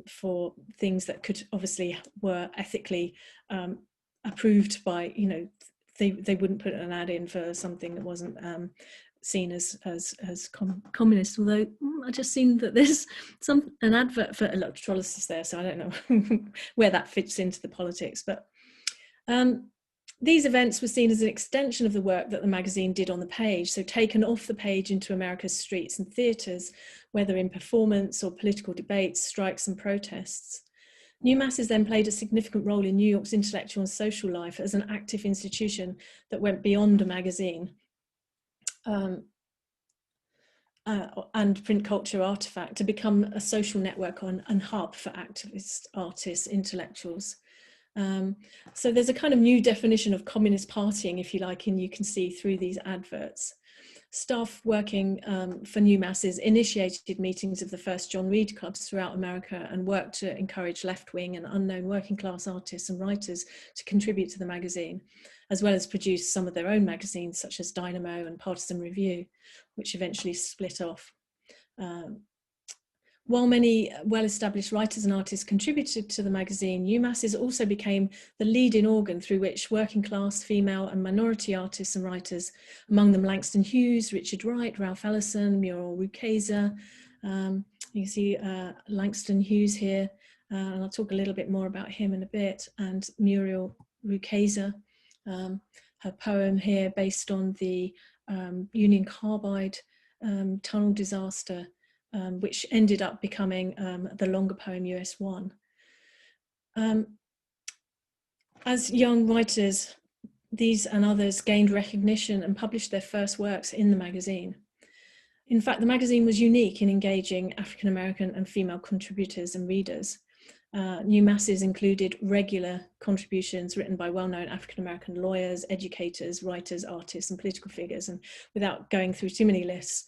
for things that could obviously were ethically approved by, they wouldn't put an ad in for something that wasn't seen as communist, although I just seen that there's an advert for electrolysis there, so I don't know where that fits into the politics. But these events were seen as an extension of the work that the magazine did on the page, so taken off the page into America's streets and theatres, whether in performance or political debates, strikes and protests. New Masses then played a significant role in New York's intellectual and social life as an active institution that went beyond a magazine and print culture artifact to become a social network and hub for activists, artists, intellectuals. So there's a kind of new definition of communist partying, if you like, and you can see through these adverts. Staff working for New Masses initiated meetings of the first John Reed clubs throughout America and worked to encourage left-wing and unknown working class artists and writers to contribute to the magazine, as well as produce some of their own magazines such as Dynamo and Partisan Review, which eventually split off. While many well-established writers and artists contributed to the magazine, New Masses also became the leading organ through which working class, female and minority artists and writers, among them Langston Hughes, Richard Wright, Ralph Ellison, Muriel Rukeyser. You can see Langston Hughes here, and I'll talk a little bit more about him in a bit, and Muriel Rukeyser, her poem here based on the Union Carbide tunnel disaster, which ended up becoming the longer poem US1. As young writers, these and others gained recognition and published their first works in the magazine. In fact, the magazine was unique in engaging African American and female contributors and readers. New Masses included regular contributions written by well-known African American lawyers, educators, writers, artists, and political figures. And without going through too many lists,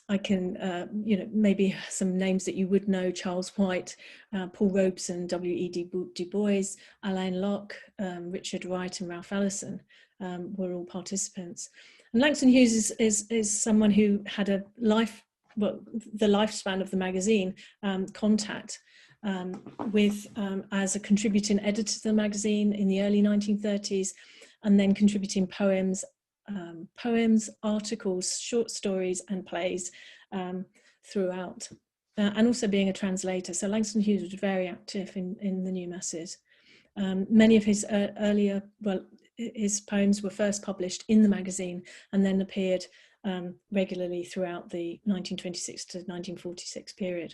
I can, maybe some names that you would know: Charles White, Paul Robeson, W.E.B. Du Bois, Alain Locke, Richard Wright, and Ralph Ellison were all participants. And Langston Hughes is someone who had the lifespan of the magazine contact with as a contributing editor to the magazine in the early 1930s, and then contributing poems, articles, short stories, and plays throughout, and also being a translator. So Langston Hughes was very active in the New Masses. Many of his his poems were first published in the magazine and then appeared regularly throughout the 1926 to 1946 period.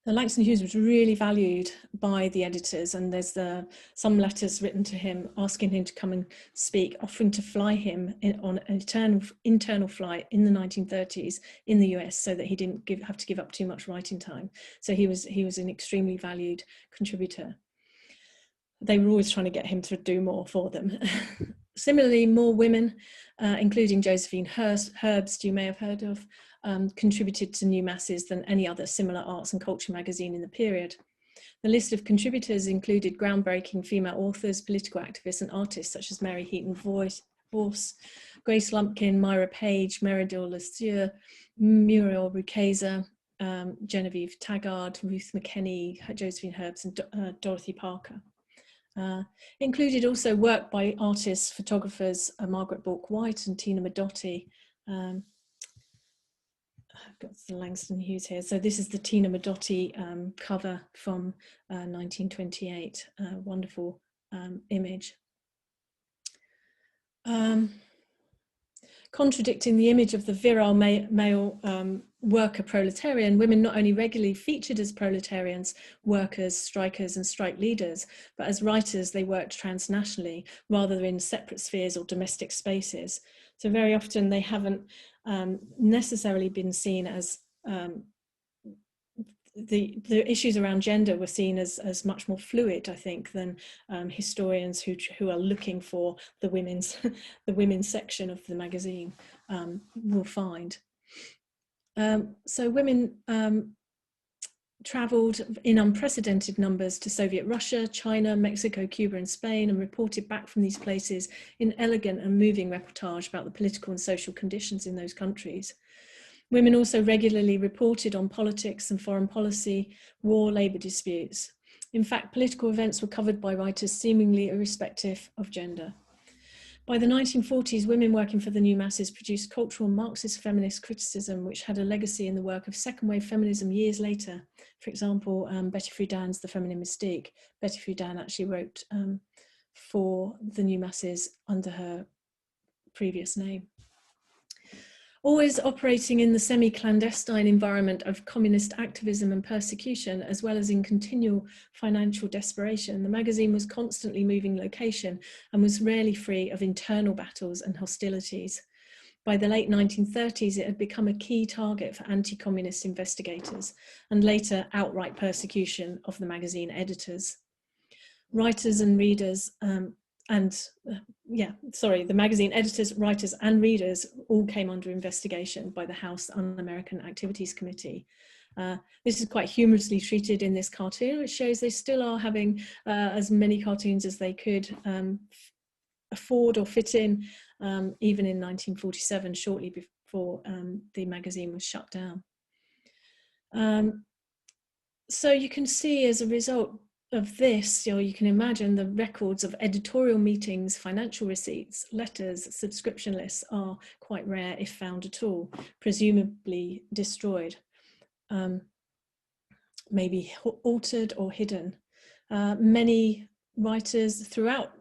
Now, Langston Hughes was really valued by the editors, and there's some letters written to him asking him to come and speak, offering to fly him on an internal flight in the 1930s in the US, so that he didn't have to give up too much writing time. So he was an extremely valued contributor. They were always trying to get him to do more for them. Similarly, more women, including Josephine Herbst, you may have heard of, contributed to New Masses than any other similar arts and culture magazine in the period. The list of contributors included groundbreaking female authors, political activists, and artists such as Mary Heaton Vorse, Grace Lumpkin, Myra Page, Meridor Lesueur, Muriel Rukeyser, Genevieve Taggart, Ruth McKenney, Josephine Herbst, and Dorothy Parker. Included also work by artists, photographers, Margaret Bourke-White and Tina Modotti. I've got the Langston Hughes here. So this is the Tina Modotti cover from 1928. Wonderful image. Contradicting the image of the virile male worker proletarian, women not only regularly featured as proletarians, workers, strikers, and strike leaders, but as writers they worked transnationally rather than in separate spheres or domestic spaces. So very often they haven't necessarily been seen as the issues around gender were seen as much more fluid, I think, than historians who are looking for the women's section of the magazine will find. So women travelled in unprecedented numbers to Soviet Russia, China, Mexico, Cuba, and Spain, and reported back from these places in elegant and moving reportage about the political and social conditions in those countries. Women also regularly reported on politics and foreign policy, war, labour disputes. In fact, political events were covered by writers seemingly irrespective of gender. By the 1940s, women working for the New Masses produced cultural Marxist feminist criticism, which had a legacy in the work of second-wave feminism years later. For example, Betty Friedan's The Feminine Mystique. Betty Friedan actually wrote for the New Masses under her previous name. Always operating in the semi-clandestine environment of communist activism and persecution, as well as in continual financial desperation, the magazine was constantly moving location and was rarely free of internal battles and hostilities. By the late 1930s, it had become a key target for anti-communist investigators, and later outright persecution of the magazine editors. Writers and readers the magazine editors, writers, and readers all came under investigation by the House Un-American Activities Committee. This is quite humorously treated in this cartoon, which shows they still are having as many cartoons as they could afford or fit in, even in 1947, shortly before the magazine was shut down. So you can see, as a result of this, you can imagine the records of editorial meetings, financial receipts, letters, subscription lists are quite rare, if found at all, presumably destroyed, maybe altered or hidden. Many writers throughout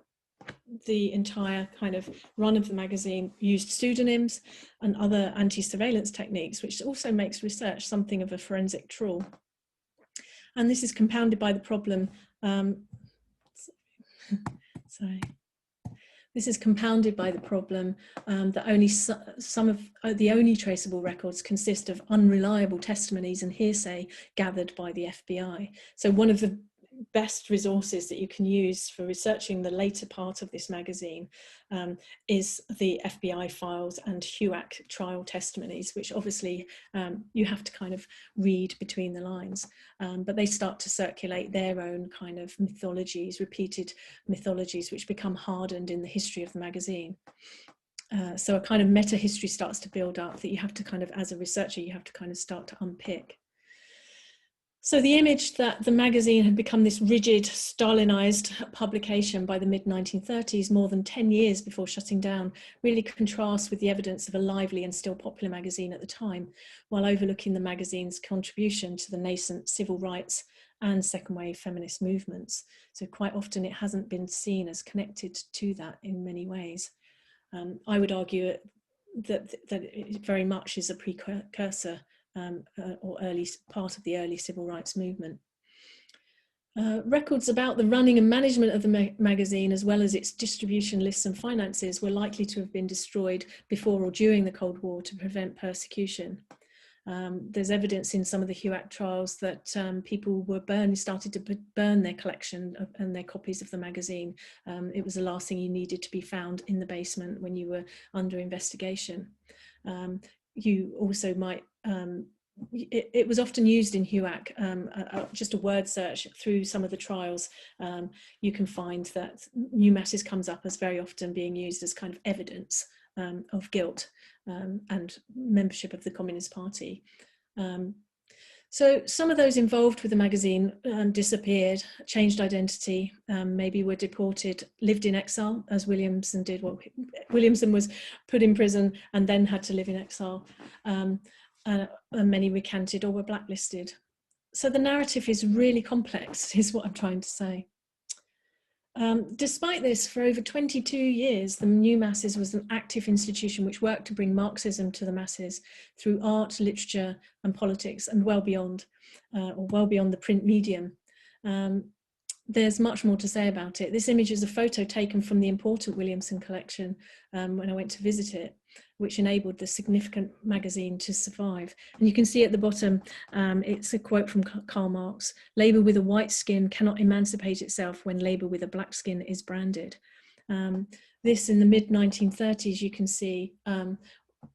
the entire kind of run of the magazine used pseudonyms and other anti-surveillance techniques, which also makes research something of a forensic tool. And this is compounded by the problem, This is compounded by the problem that only some of the only traceable records consist of unreliable testimonies and hearsay gathered by the FBI. So one of the best resources that you can use for researching the later part of this magazine is the FBI files and HUAC trial testimonies, which obviously you have to kind of read between the lines, but they start to circulate their own kind of mythologies, repeated mythologies, which become hardened in the history of the magazine. So a kind of meta history starts to build up that you have to kind of, as a researcher, you have to kind of start to unpick. So the image that the magazine had become this rigid, Stalinized publication by the mid-1930s, more than 10 years before shutting down, really contrasts with the evidence of a lively and still popular magazine at the time, while overlooking the magazine's contribution to the nascent civil rights and second wave feminist movements. So quite often it hasn't been seen as connected to that in many ways. I would argue that it very much is a precursor or early part of the early civil rights movement. Records about the running and management of the magazine, as well as its distribution lists and finances, were likely to have been destroyed before or during the Cold War to prevent persecution. There's evidence in some of the HUAC trials that people were started to burn their collection and their copies of the magazine. It was the last thing you needed to be found in the basement when you were under investigation. You also might, it was often used in HUAC, just a word search through some of the trials. You can find that new masses comes up as very often being used as kind of evidence of guilt and membership of the Communist Party. So some of those involved with the magazine disappeared, changed identity, maybe were deported, lived in exile, as Williamson did. Well, Williamson was put in prison and then had to live in exile. And many recanted or were blacklisted. So the narrative is really complex, is what I'm trying to say. Despite this, for over 22 years, the New Masses was an active institution which worked to bring Marxism to the masses through art, literature, and politics, and well beyond the print medium. There's much more to say about it. This image is a photo taken from the important Williamson collection when I went to visit it, which enabled the significant magazine to survive. And you can see at the bottom, it's a quote from Karl Marx: "Labour with a white skin cannot emancipate itself when labour with a black skin is branded." This in the mid-1930s, you can see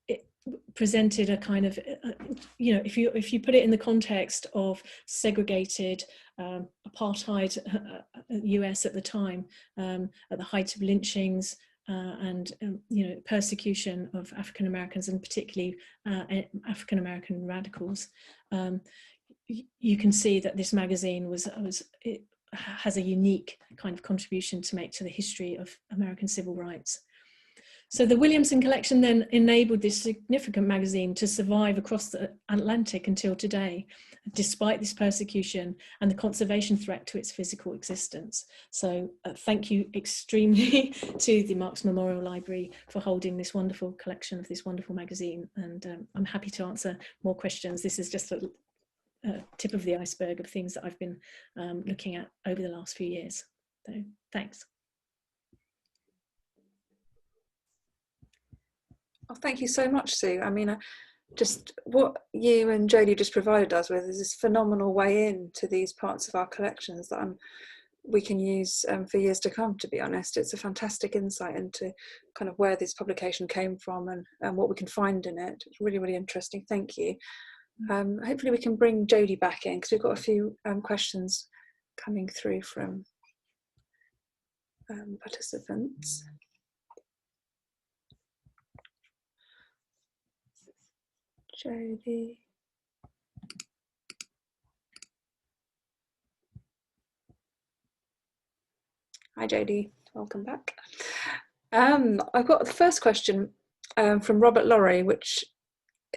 it presented a kind of, you know, if you put it in the context of segregated apartheid US at the time, at the height of lynchings, and you know, persecution of African Americans, and particularly African American radicals, you can see that this magazine it has a unique kind of contribution to make to the history of American civil rights. So the Williamson collection then enabled this significant magazine to survive across the Atlantic until today, despite this persecution and the conservation threat to its physical existence. So thank you extremely to the Marx Memorial Library for holding this wonderful collection of this wonderful magazine. And I'm happy to answer more questions. This is just a tip of the iceberg of things that I've been looking at over the last few years. So thanks. Oh, thank you so much, Sue. I mean, just what you and Jodie just provided us with is this phenomenal way into these parts of our collections that we can use for years to come, to be honest. It's a fantastic insight into kind of where this publication came from and what we can find in it. It's really, really interesting. Thank you. Hopefully we can bring Jodie back in, because we've got a few questions coming through from participants. Jodie. Hi Jodie, welcome back. I've got the first question from Robert Lorry, which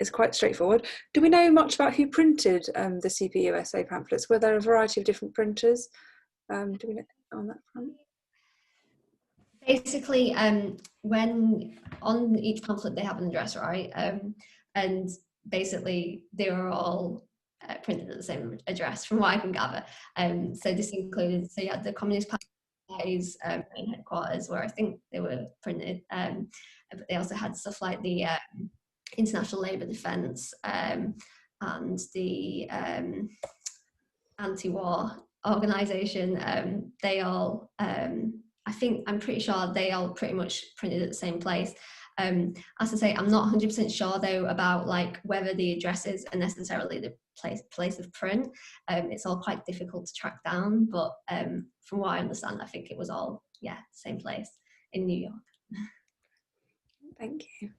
is quite straightforward. Do we know much about who printed the CPUSA pamphlets? Were there a variety of different printers? Do we know on that front? Basically, when on each pamphlet they have an address, right? And basically they were all printed at the same address, from what I can gather. So this included, so you had the Communist Party party's main headquarters, where I think they were printed. But they also had stuff like the International Labour Defence and the anti-war organisation. They all, I'm pretty sure they all pretty much printed at the same place. As I say, I'm not 100% sure though about like whether the addresses are necessarily the place of print. It's all quite difficult to track down, but from what I understand, I think it was all, same place in New York. Thank you.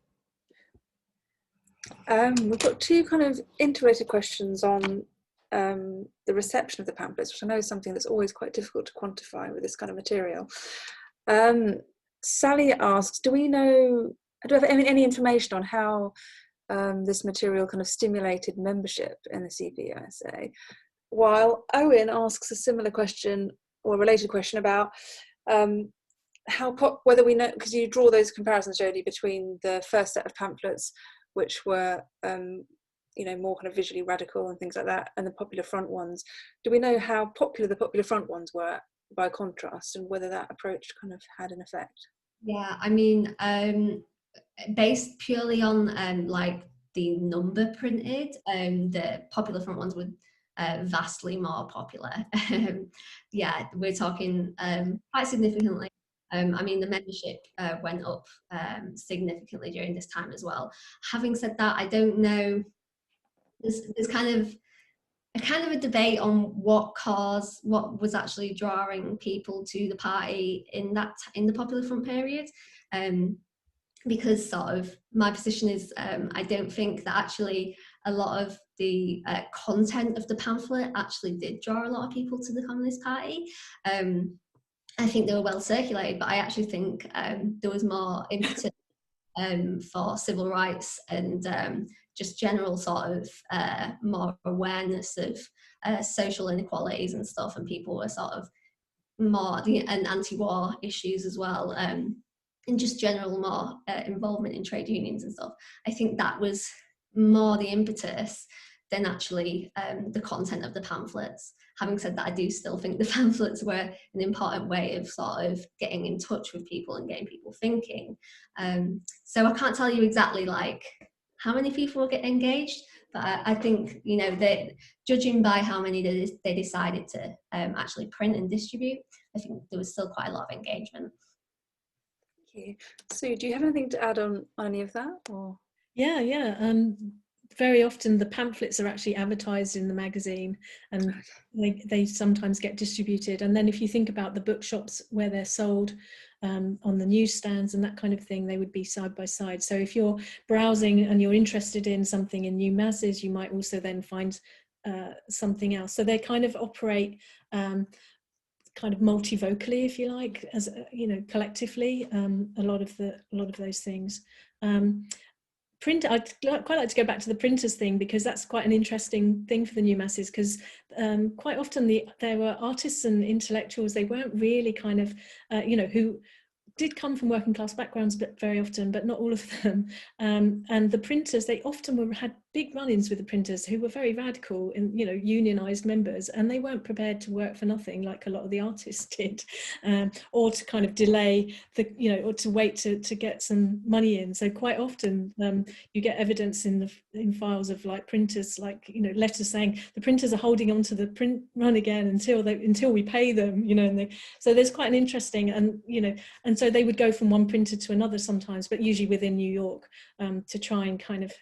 We've got two kind of interrelated questions on the reception of the pamphlets, which I know is something that's always quite difficult to quantify with this kind of material. Sally asks, do we have any information on how this material kind of stimulated membership in the CPUSA? While Owen asks a similar question or a related question about whether we know, because you draw those comparisons, Jodie, between the first set of pamphlets, which were more kind of visually radical and things like that, and the Popular Front ones. Do we know how popular the Popular Front ones were by contrast, and whether that approach kind of had an effect? Yeah, I mean, based purely on like the number printed, the Popular Front ones were vastly more popular. Yeah, we're talking quite significantly. I mean, the membership went up significantly during this time as well. Having said that, I don't know. There's kind of a debate on what was actually drawing people to the party in the Popular Front period. Because sort of my position is, I don't think that actually a lot of the content of the pamphlet actually did draw a lot of people to the Communist Party. I think they were well circulated, but I actually think there was more impetus for civil rights and just general sort of more awareness of social inequalities and stuff, and people were sort of more and anti-war issues as well, and just general more involvement in trade unions and stuff. I think that was more the impetus than actually the content of the pamphlets. Having said that, I do still think the pamphlets were an important way of sort of getting in touch with people and getting people thinking. So I can't tell you exactly like how many people will get engaged, but I think, that judging by how many they decided to actually print and distribute, I think there was still quite a lot of engagement. Thank you. Sue, do you have anything to add on any of that? Or? Yeah. Very often the pamphlets are actually advertised in the magazine, and they sometimes get distributed. And then if you think about the bookshops where they're sold on the newsstands and that kind of thing, they would be side by side. So if you're browsing and you're interested in something in New Masses, you might also then find something else. So they kind of operate kind of multivocally, if you like, as collectively. A lot of those things. Print, I'd quite like to go back to the printers thing, because that's quite an interesting thing for the New Masses, because quite often there were artists and intellectuals, they weren't really kind of who did come from working class backgrounds, but very often, but not all of them. And the printers, they often had big run-ins with the printers who were very radical and unionized members, and they weren't prepared to work for nothing like a lot of the artists did, or to kind of delay or to wait to get some money in. So quite often you get evidence in files of like printers, like letters saying the printers are holding on to the print run again until we pay them, and so there's quite an interesting, and so they would go from one printer to another sometimes, but usually within New York, to try and kind of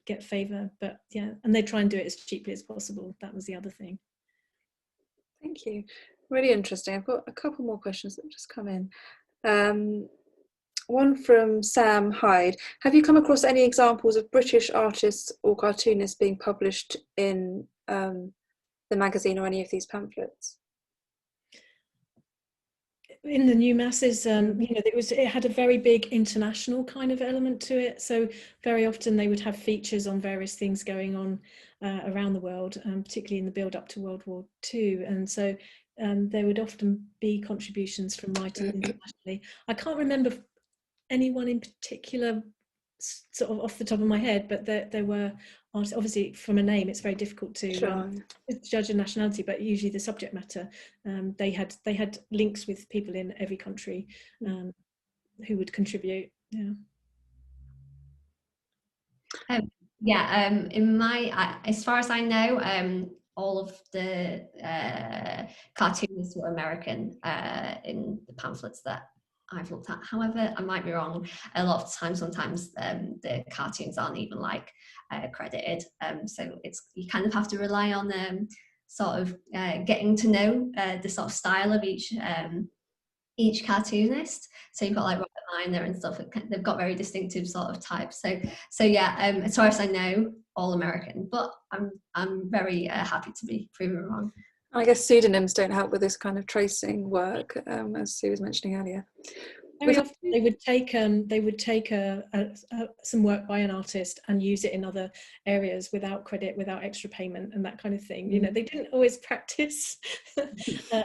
get favour. But yeah, and they try and do it as cheaply as possible. That was the other thing. Thank you. Really interesting. I've got a couple more questions that have just come in. One from Sam Hyde. Have you come across any examples of British artists or cartoonists being published in the magazine or any of these pamphlets? In the New Masses, it had a very big international kind of element to it. So very often they would have features on various things going on around the world, particularly in the build up to World War II. And so there would often be contributions from writers internationally. I can't remember anyone in particular sort of off the top of my head, but there were artists. Obviously, from a name, it's very difficult to judge a nationality. But usually, the subject matter, they had links with people in every country who would contribute. In my, as far as I know, all of the cartoonists were American in the pamphlets that I've looked at. However, I might be wrong. A lot of times, sometimes the cartoons aren't even like credited. So you kind of have to rely on sort of getting to know the sort of style of each cartoonist. So you've got like Robert Miner and stuff. They've got very distinctive sort of types. So yeah, as far as I know, all American. But I'm very happy to be proven wrong. I guess pseudonyms don't help with this kind of tracing work, as Sue was mentioning earlier. Very often they would take some work by an artist and use it in other areas without credit, without extra payment, and that kind of thing. You know, they didn't always practice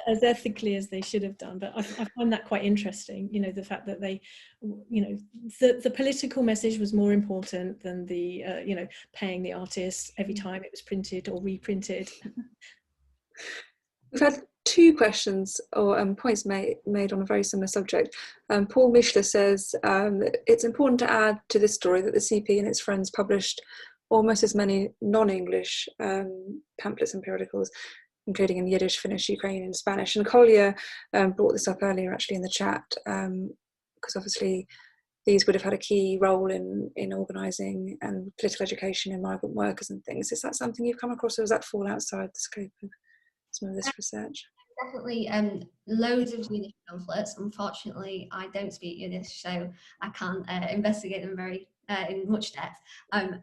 as ethically as they should have done. But I find that quite interesting. You know, the fact that they, you know, the political message was more important than the you know, paying the artist every time it was printed or reprinted. We've had two questions or points made on a very similar subject. Paul Mishler says it's important to add to this story that the CP and its friends published almost as many non-English pamphlets and periodicals, including in Yiddish, Finnish, Ukrainian, Spanish. And Collier brought this up earlier actually in the chat, because obviously these would have had a key role in organising and political education in migrant workers and things. Is that something you've come across, or does that fall outside the scope of some of this research? Definitely loads of Yiddish pamphlets. Unfortunately, I don't speak Yiddish, so I can't investigate them very in much depth.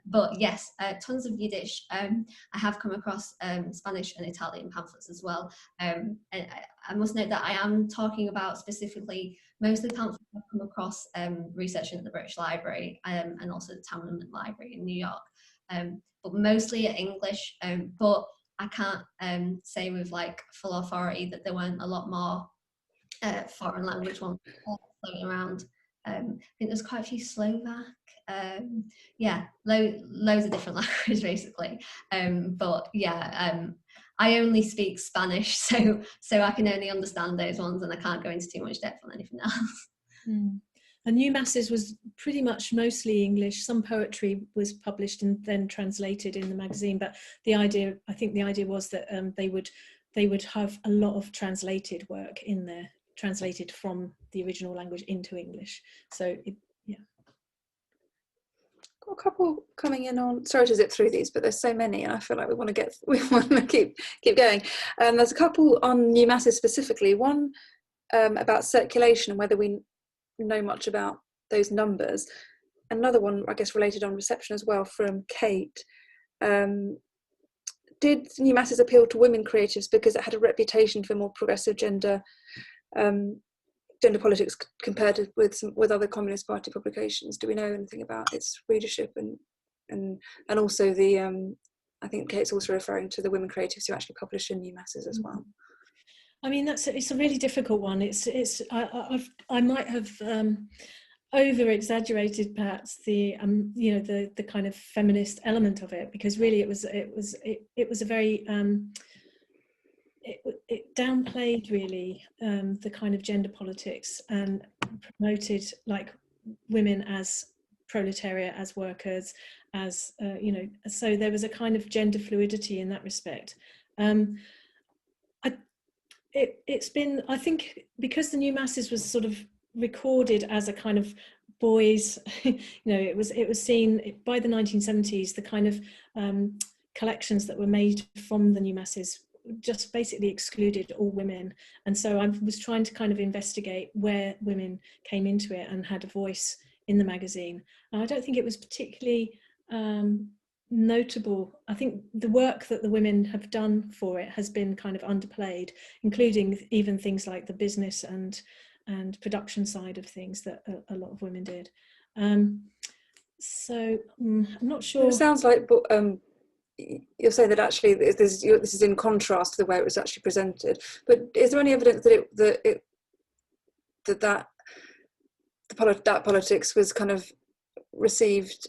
But yes, tons of Yiddish. I have come across Spanish and Italian pamphlets as well. And I must note that I am talking about specifically mostly pamphlets I've come across researching at the British Library and also the Tamman Library in New York. But mostly English. But I can't say with like full authority that there weren't a lot more foreign language ones floating around. I think there's quite a few Slovak. Loads of different languages basically. But yeah, I only speak Spanish, so I can only understand those ones, and I can't go into too much depth on anything else. And New Masses was pretty much mostly English. Some poetry was published and then translated in the magazine. But I think the idea was that they would have a lot of translated work in there, translated from the original language into English. So yeah. Got a couple coming in on. Sorry to zip through these, but there's so many, and I feel like we want to keep going. There's a couple on New Masses specifically. One about circulation and whether we know much about those numbers. Another one, I guess, related on reception as well, from Kate. Did New Masses appeal to women creatives because it had a reputation for more progressive gender politics compared with other Communist Party publications? Do we know anything about its readership and also the I think Kate's also referring to the women creatives who actually publish in New Masses as well. I mean, it's a really difficult one. I might have over exaggerated perhaps the you know, the kind of feminist element of it, because really it was a very it downplayed really the kind of gender politics and promoted like women as proletariat, as workers, as you know, so there was a kind of gender fluidity in that respect. It's been, I think, because the New Masses was sort of recorded as a kind of boys, you know, it was seen by the 1970s, the kind of collections that were made from the New Masses just basically excluded all women. And so I was trying to kind of investigate where women came into it and had a voice in the magazine. And I don't think it was particularly notable. I think the work that the women have done for it has been kind of underplayed, including even things like the business and production side of things that a lot of women did. So I'm not sure. It sounds like you're saying that actually this is in contrast to the way it was actually presented. But is there any evidence that politics was kind of received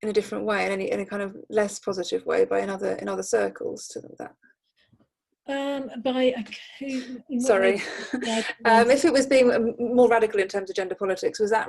in a different way, in a kind of less positive way in other circles to that? By who? Sorry, if it was being more radical in terms of gender politics, was that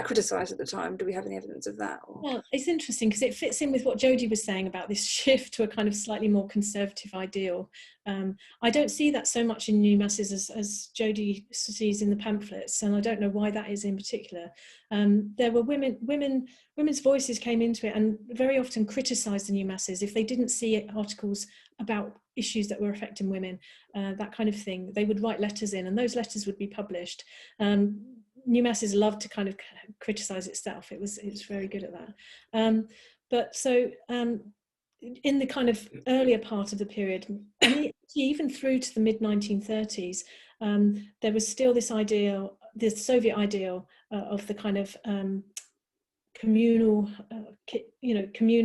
criticised at the time? Do we have any evidence of that? Or? Well, it's interesting because it fits in with what Jodie was saying about this shift to a kind of slightly more conservative ideal. I don't see that so much in new masses as Jodie sees in the pamphlets, and I don't know why that is in particular. There were women's voices came into it and very often criticised the new masses if they didn't see articles about issues that were affecting women, that kind of thing. They would write letters in, and those letters would be published. New masses loved to kind of criticise itself. It was very good at that. But so in the kind of earlier part of the period, and even through to the mid 1930s, there was still this ideal, this Soviet ideal of the kind of communal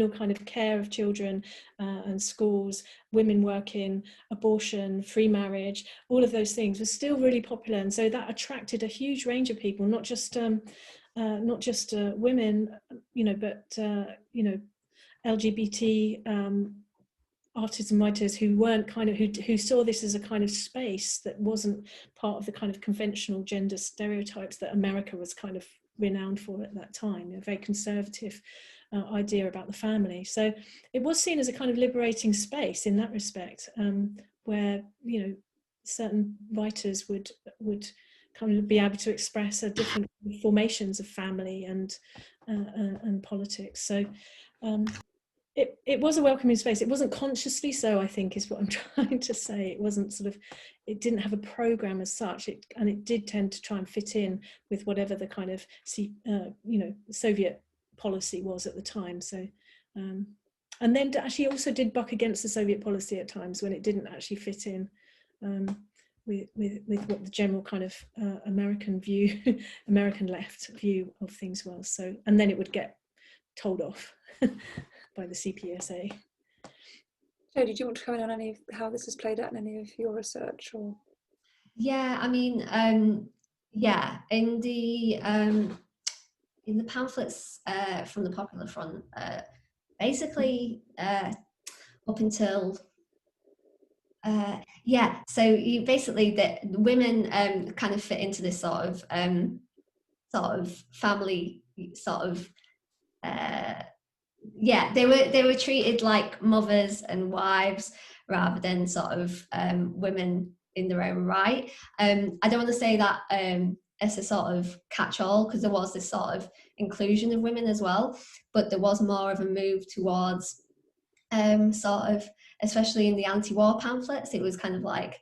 kind of care of children and schools, women working, abortion, free marriage, all of those things was still really popular, and so that attracted a huge range of people, not just women, but LGBT artists and writers who weren't who saw this as a kind of space that wasn't part of the kind of conventional gender stereotypes that America was kind of renowned for at that time, a very conservative idea about the family. So it was seen as a kind of liberating space in that respect, where certain writers would kind of be able to express a different formations of family and politics. So it was a welcoming space. It wasn't consciously so, I think, is what I'm trying to say. It wasn't it didn't have a program as such, and it did tend to try and fit in with whatever the kind of Soviet policy was at the time. So and then actually also did buck against the Soviet policy at times when it didn't actually fit in with what the general kind of American left view of things was. So, and then it would get told off by the CPSA. Jodie, do you want to comment on how this has played out in any of your research? Or? Yeah, I mean, in the pamphlets from the Popular Front, basically up until so basically the women kind of fit into this sort of family they were treated like mothers and wives rather than sort of women in their own right. I don't want to say that as a sort of catch-all, because there was this sort of inclusion of women as well, but there was more of a move towards sort of, especially in the anti-war pamphlets, it was kind of like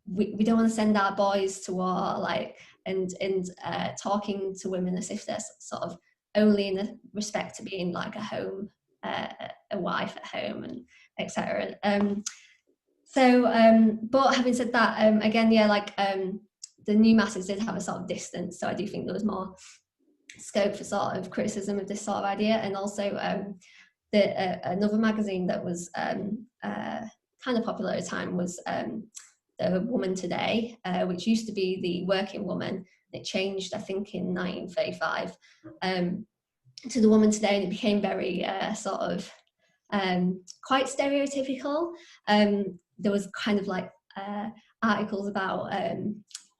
we don't want to send our boys to war, like, and talking to women as if they're sort of only in the respect to being like a home, a wife at home, and etc. But having said that, again, the new masses did have a sort of distance, so I do think there was more scope for sort of criticism of this sort of idea. And also another magazine that was kind of popular at the time was The Woman Today, which used to be The Working Woman. It changed, I think, in 1935 to The Woman Today, and it became very sort of quite stereotypical. There was kind of like articles about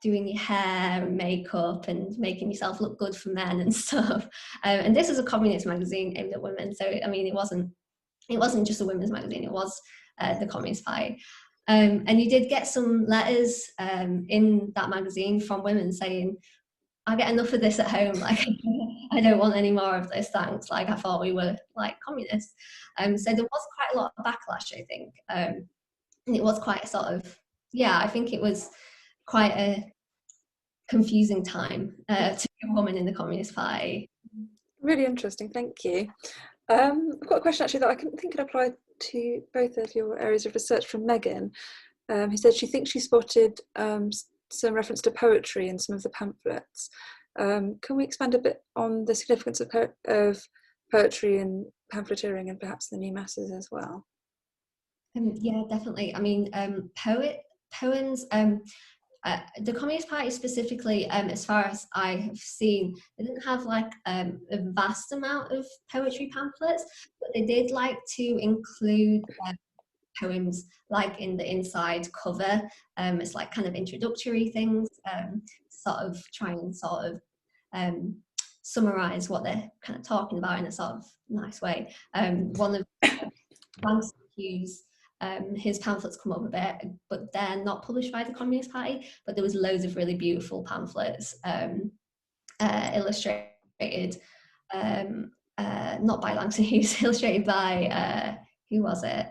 doing your hair and makeup and making yourself look good for men and stuff. And this is a communist magazine aimed at women, so I mean, it wasn't just a women's magazine. It was the Communist Party. And you did get some letters in that magazine from women saying, I get enough of this at home, like I don't want any more of this, thanks, like I thought we were like communists. So there was quite a lot of backlash, I think, and it was quite a sort of, I think it was quite a confusing time to be a woman in the Communist Party. Really interesting, thank you. I've got a question actually that I think could apply to both of your areas of research from Megan, who said she thinks she spotted some reference to poetry in some of the pamphlets. Can we expand a bit on the significance of poetry and pamphleteering and perhaps the new masses as well? Yeah, definitely. I mean, poems, the Communist Party specifically, as far as I have seen, they didn't have like a vast amount of poetry pamphlets, but they did like to include poems like in the inside cover. It's like kind of introductory things, sort of try and sort of summarize what they're kind of talking about in a sort of nice way. One of Francis Hughes, his pamphlets come up a bit, but they're not published by the Communist Party, but there was loads of really beautiful pamphlets illustrated, not by Langston Hughes, illustrated by, who was it?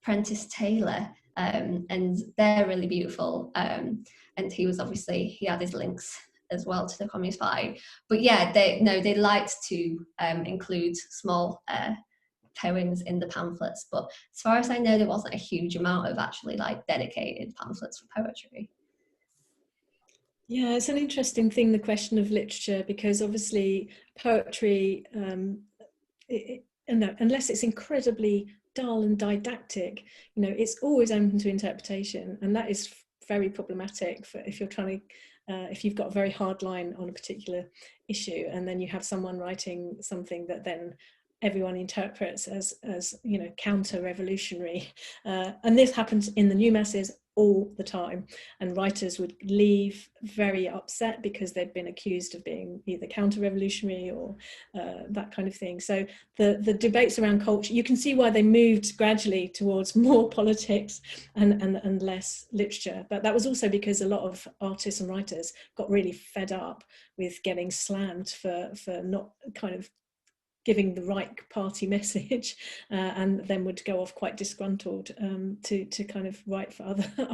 Prentice Taylor, and they're really beautiful. And he had his links as well to the Communist Party. But yeah, they liked to include small poems in the pamphlets. But as far as I know, there wasn't a huge amount of actually like dedicated pamphlets for poetry. Yeah, it's an interesting thing, the question of literature, because obviously poetry, unless it's incredibly dull and didactic, it's always open to interpretation, and that is very problematic for if you're trying to if you've got a very hard line on a particular issue, and then you have someone writing something that then everyone interprets as counter-revolutionary, and this happens in the new masses all the time, and writers would leave very upset because they'd been accused of being either counter-revolutionary or that kind of thing. So the debates around culture, you can see why they moved gradually towards more politics and less literature, but that was also because a lot of artists and writers got really fed up with getting slammed for not kind of giving the right party message, and then would go off quite disgruntled to kind of write for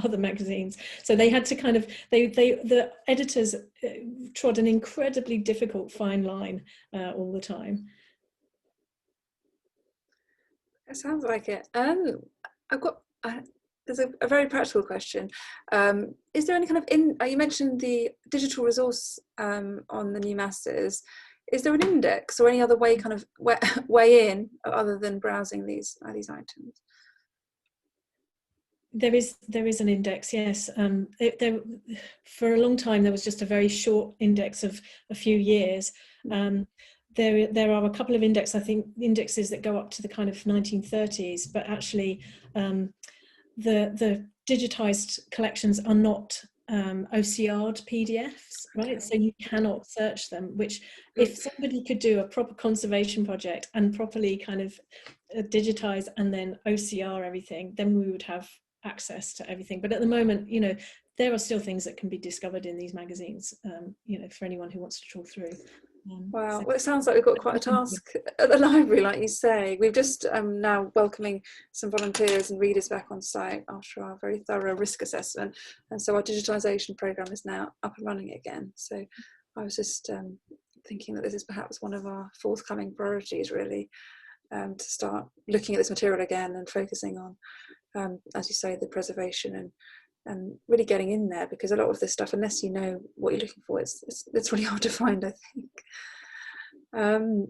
other magazines. So they had to kind of the editors trod an incredibly difficult fine line all the time. It sounds like it. I've got there's a very practical question. Is there any kind of you mentioned the digital resource on the new masses. Is there an index or any other way kind of way in other than browsing these items? There is an index, yes. For a long time there was just a very short index of a few years. There are a couple of indexes that go up to the kind of 1930s, but actually the digitized collections are not OCR'd PDFs, right? Okay. So you cannot search them, which if somebody could do a proper conservation project and properly kind of digitize and then OCR everything, then we would have access to everything. But at the moment, there are still things that can be discovered in these magazines, for anyone who wants to trawl through. Wow, well, it sounds like we've got quite a task at the library, like you say. We've just now welcoming some volunteers and readers back on site after our very thorough risk assessment, and so our digitalisation programme is now up and running again. So I was just thinking that this is perhaps one of our forthcoming priorities, really, to start looking at this material again and focusing on, as you say, the preservation and really getting in there, because a lot of this stuff, unless you know what you're looking for, it's really hard to find, I think. I'm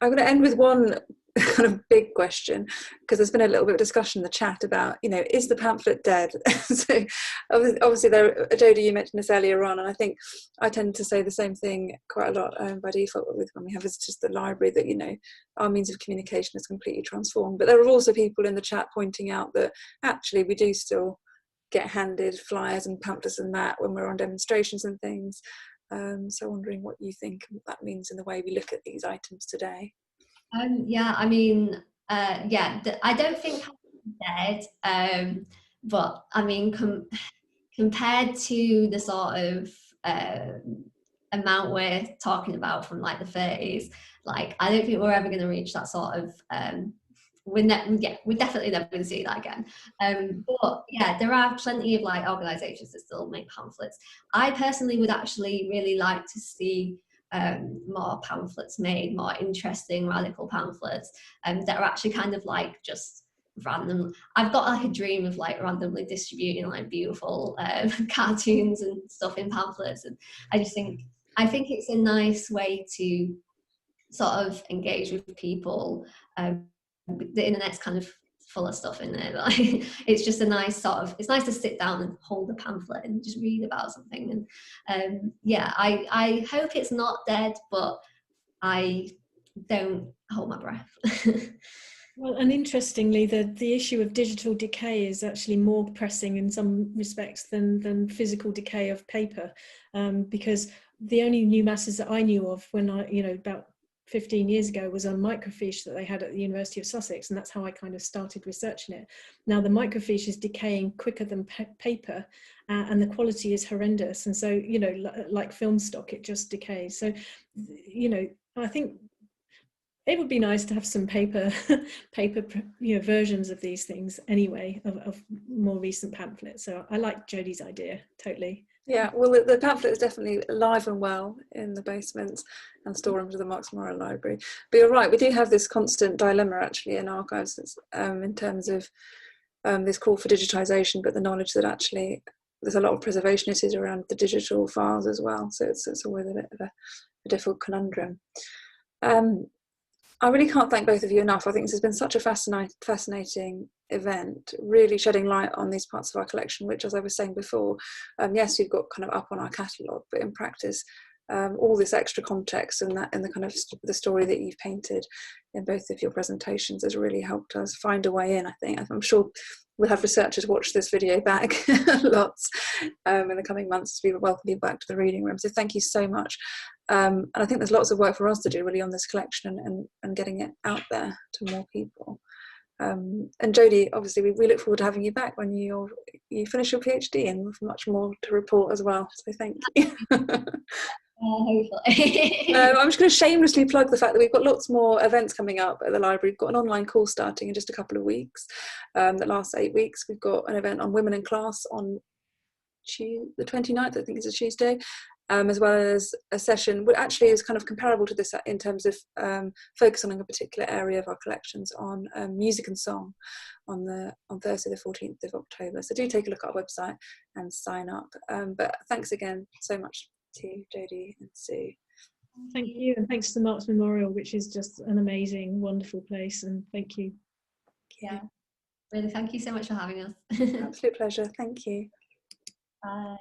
going to end with one kind of big question, because there's been a little bit of discussion in the chat about, is the pamphlet dead? So obviously Jodie, you mentioned this earlier on, and I think I tend to say the same thing quite a lot by default when we have visitors to the library, that our means of communication is completely transformed. But there are also people in the chat pointing out that actually we do still get handed flyers and pamphlets and that when we're on demonstrations and things. So wondering what you think that means in the way we look at these items today. I don't think it's dead, but I mean compared to the sort of amount we're talking about from like the 30s, like I don't think we're ever going to reach that sort of we're definitely never going to see that again. But yeah, there are plenty of like organisations that still make pamphlets. I personally would actually really like to see more pamphlets made, more interesting, radical pamphlets that are actually kind of like just random. I've got like a dream of like randomly distributing like beautiful cartoons and stuff in pamphlets, and I think it's a nice way to sort of engage with people. The internet's kind of full of stuff in there. Like, it's just a nice sort of, it's nice to sit down and hold a pamphlet and just read about something. And yeah, I hope it's not dead, but I don't hold my breath. Well, and interestingly, the issue of digital decay is actually more pressing in some respects than physical decay of paper, because the only new masses that I knew of when I, about 15 years ago, was a microfiche that they had at the University of Sussex, and that's how I kind of started researching it. Now the microfiche is decaying quicker than paper, and the quality is horrendous, and so like film stock, it just decays. So I think it would be nice to have some paper versions of these things anyway, of more recent pamphlets. So I like Jodie's idea totally. Yeah, well, the pamphlet is definitely alive and well in the basements and storerooms of the Marks Memorial Library. But you're right, we do have this constant dilemma actually in archives, in terms of this call for digitisation, but the knowledge that actually there's a lot of preservation issues around the digital files as well. So it's always a bit of a difficult conundrum. I really can't thank both of you enough. I think this has been such a fascinating event, really shedding light on these parts of our collection, which, as I was saying before, yes, we've got kind of up on our catalogue, but in practice, all this extra context and the kind of the story that you've painted in both of your presentations has really helped us find a way in, I think. I'm sure we'll have researchers watch this video back lots in the coming months as we welcome you back to the reading room. So thank you so much. And I think there's lots of work for us to do really on this collection and getting it out there to more people. And Jodie, obviously we look forward to having you back when you finish your PhD, and with much more to report as well. So thank you. Hopefully. I'm just going to shamelessly plug the fact that we've got lots more events coming up at the library. We've got an online course starting in just a couple of weeks that lasts 8 weeks. We've got an event on women in class on the 29th, I think is a Tuesday, as well as a session which actually is kind of comparable to this in terms of focusing on a particular area of our collections on music and song on Thursday the 14th of October. So do take a look at our website and sign up. But thanks again so much to Jodie and Sue. Thank you, and thanks to the Marks Memorial, which is just an amazing, wonderful place, and thank you. Yeah, really, thank you so much for having us. Absolute pleasure. Thank you. Bye.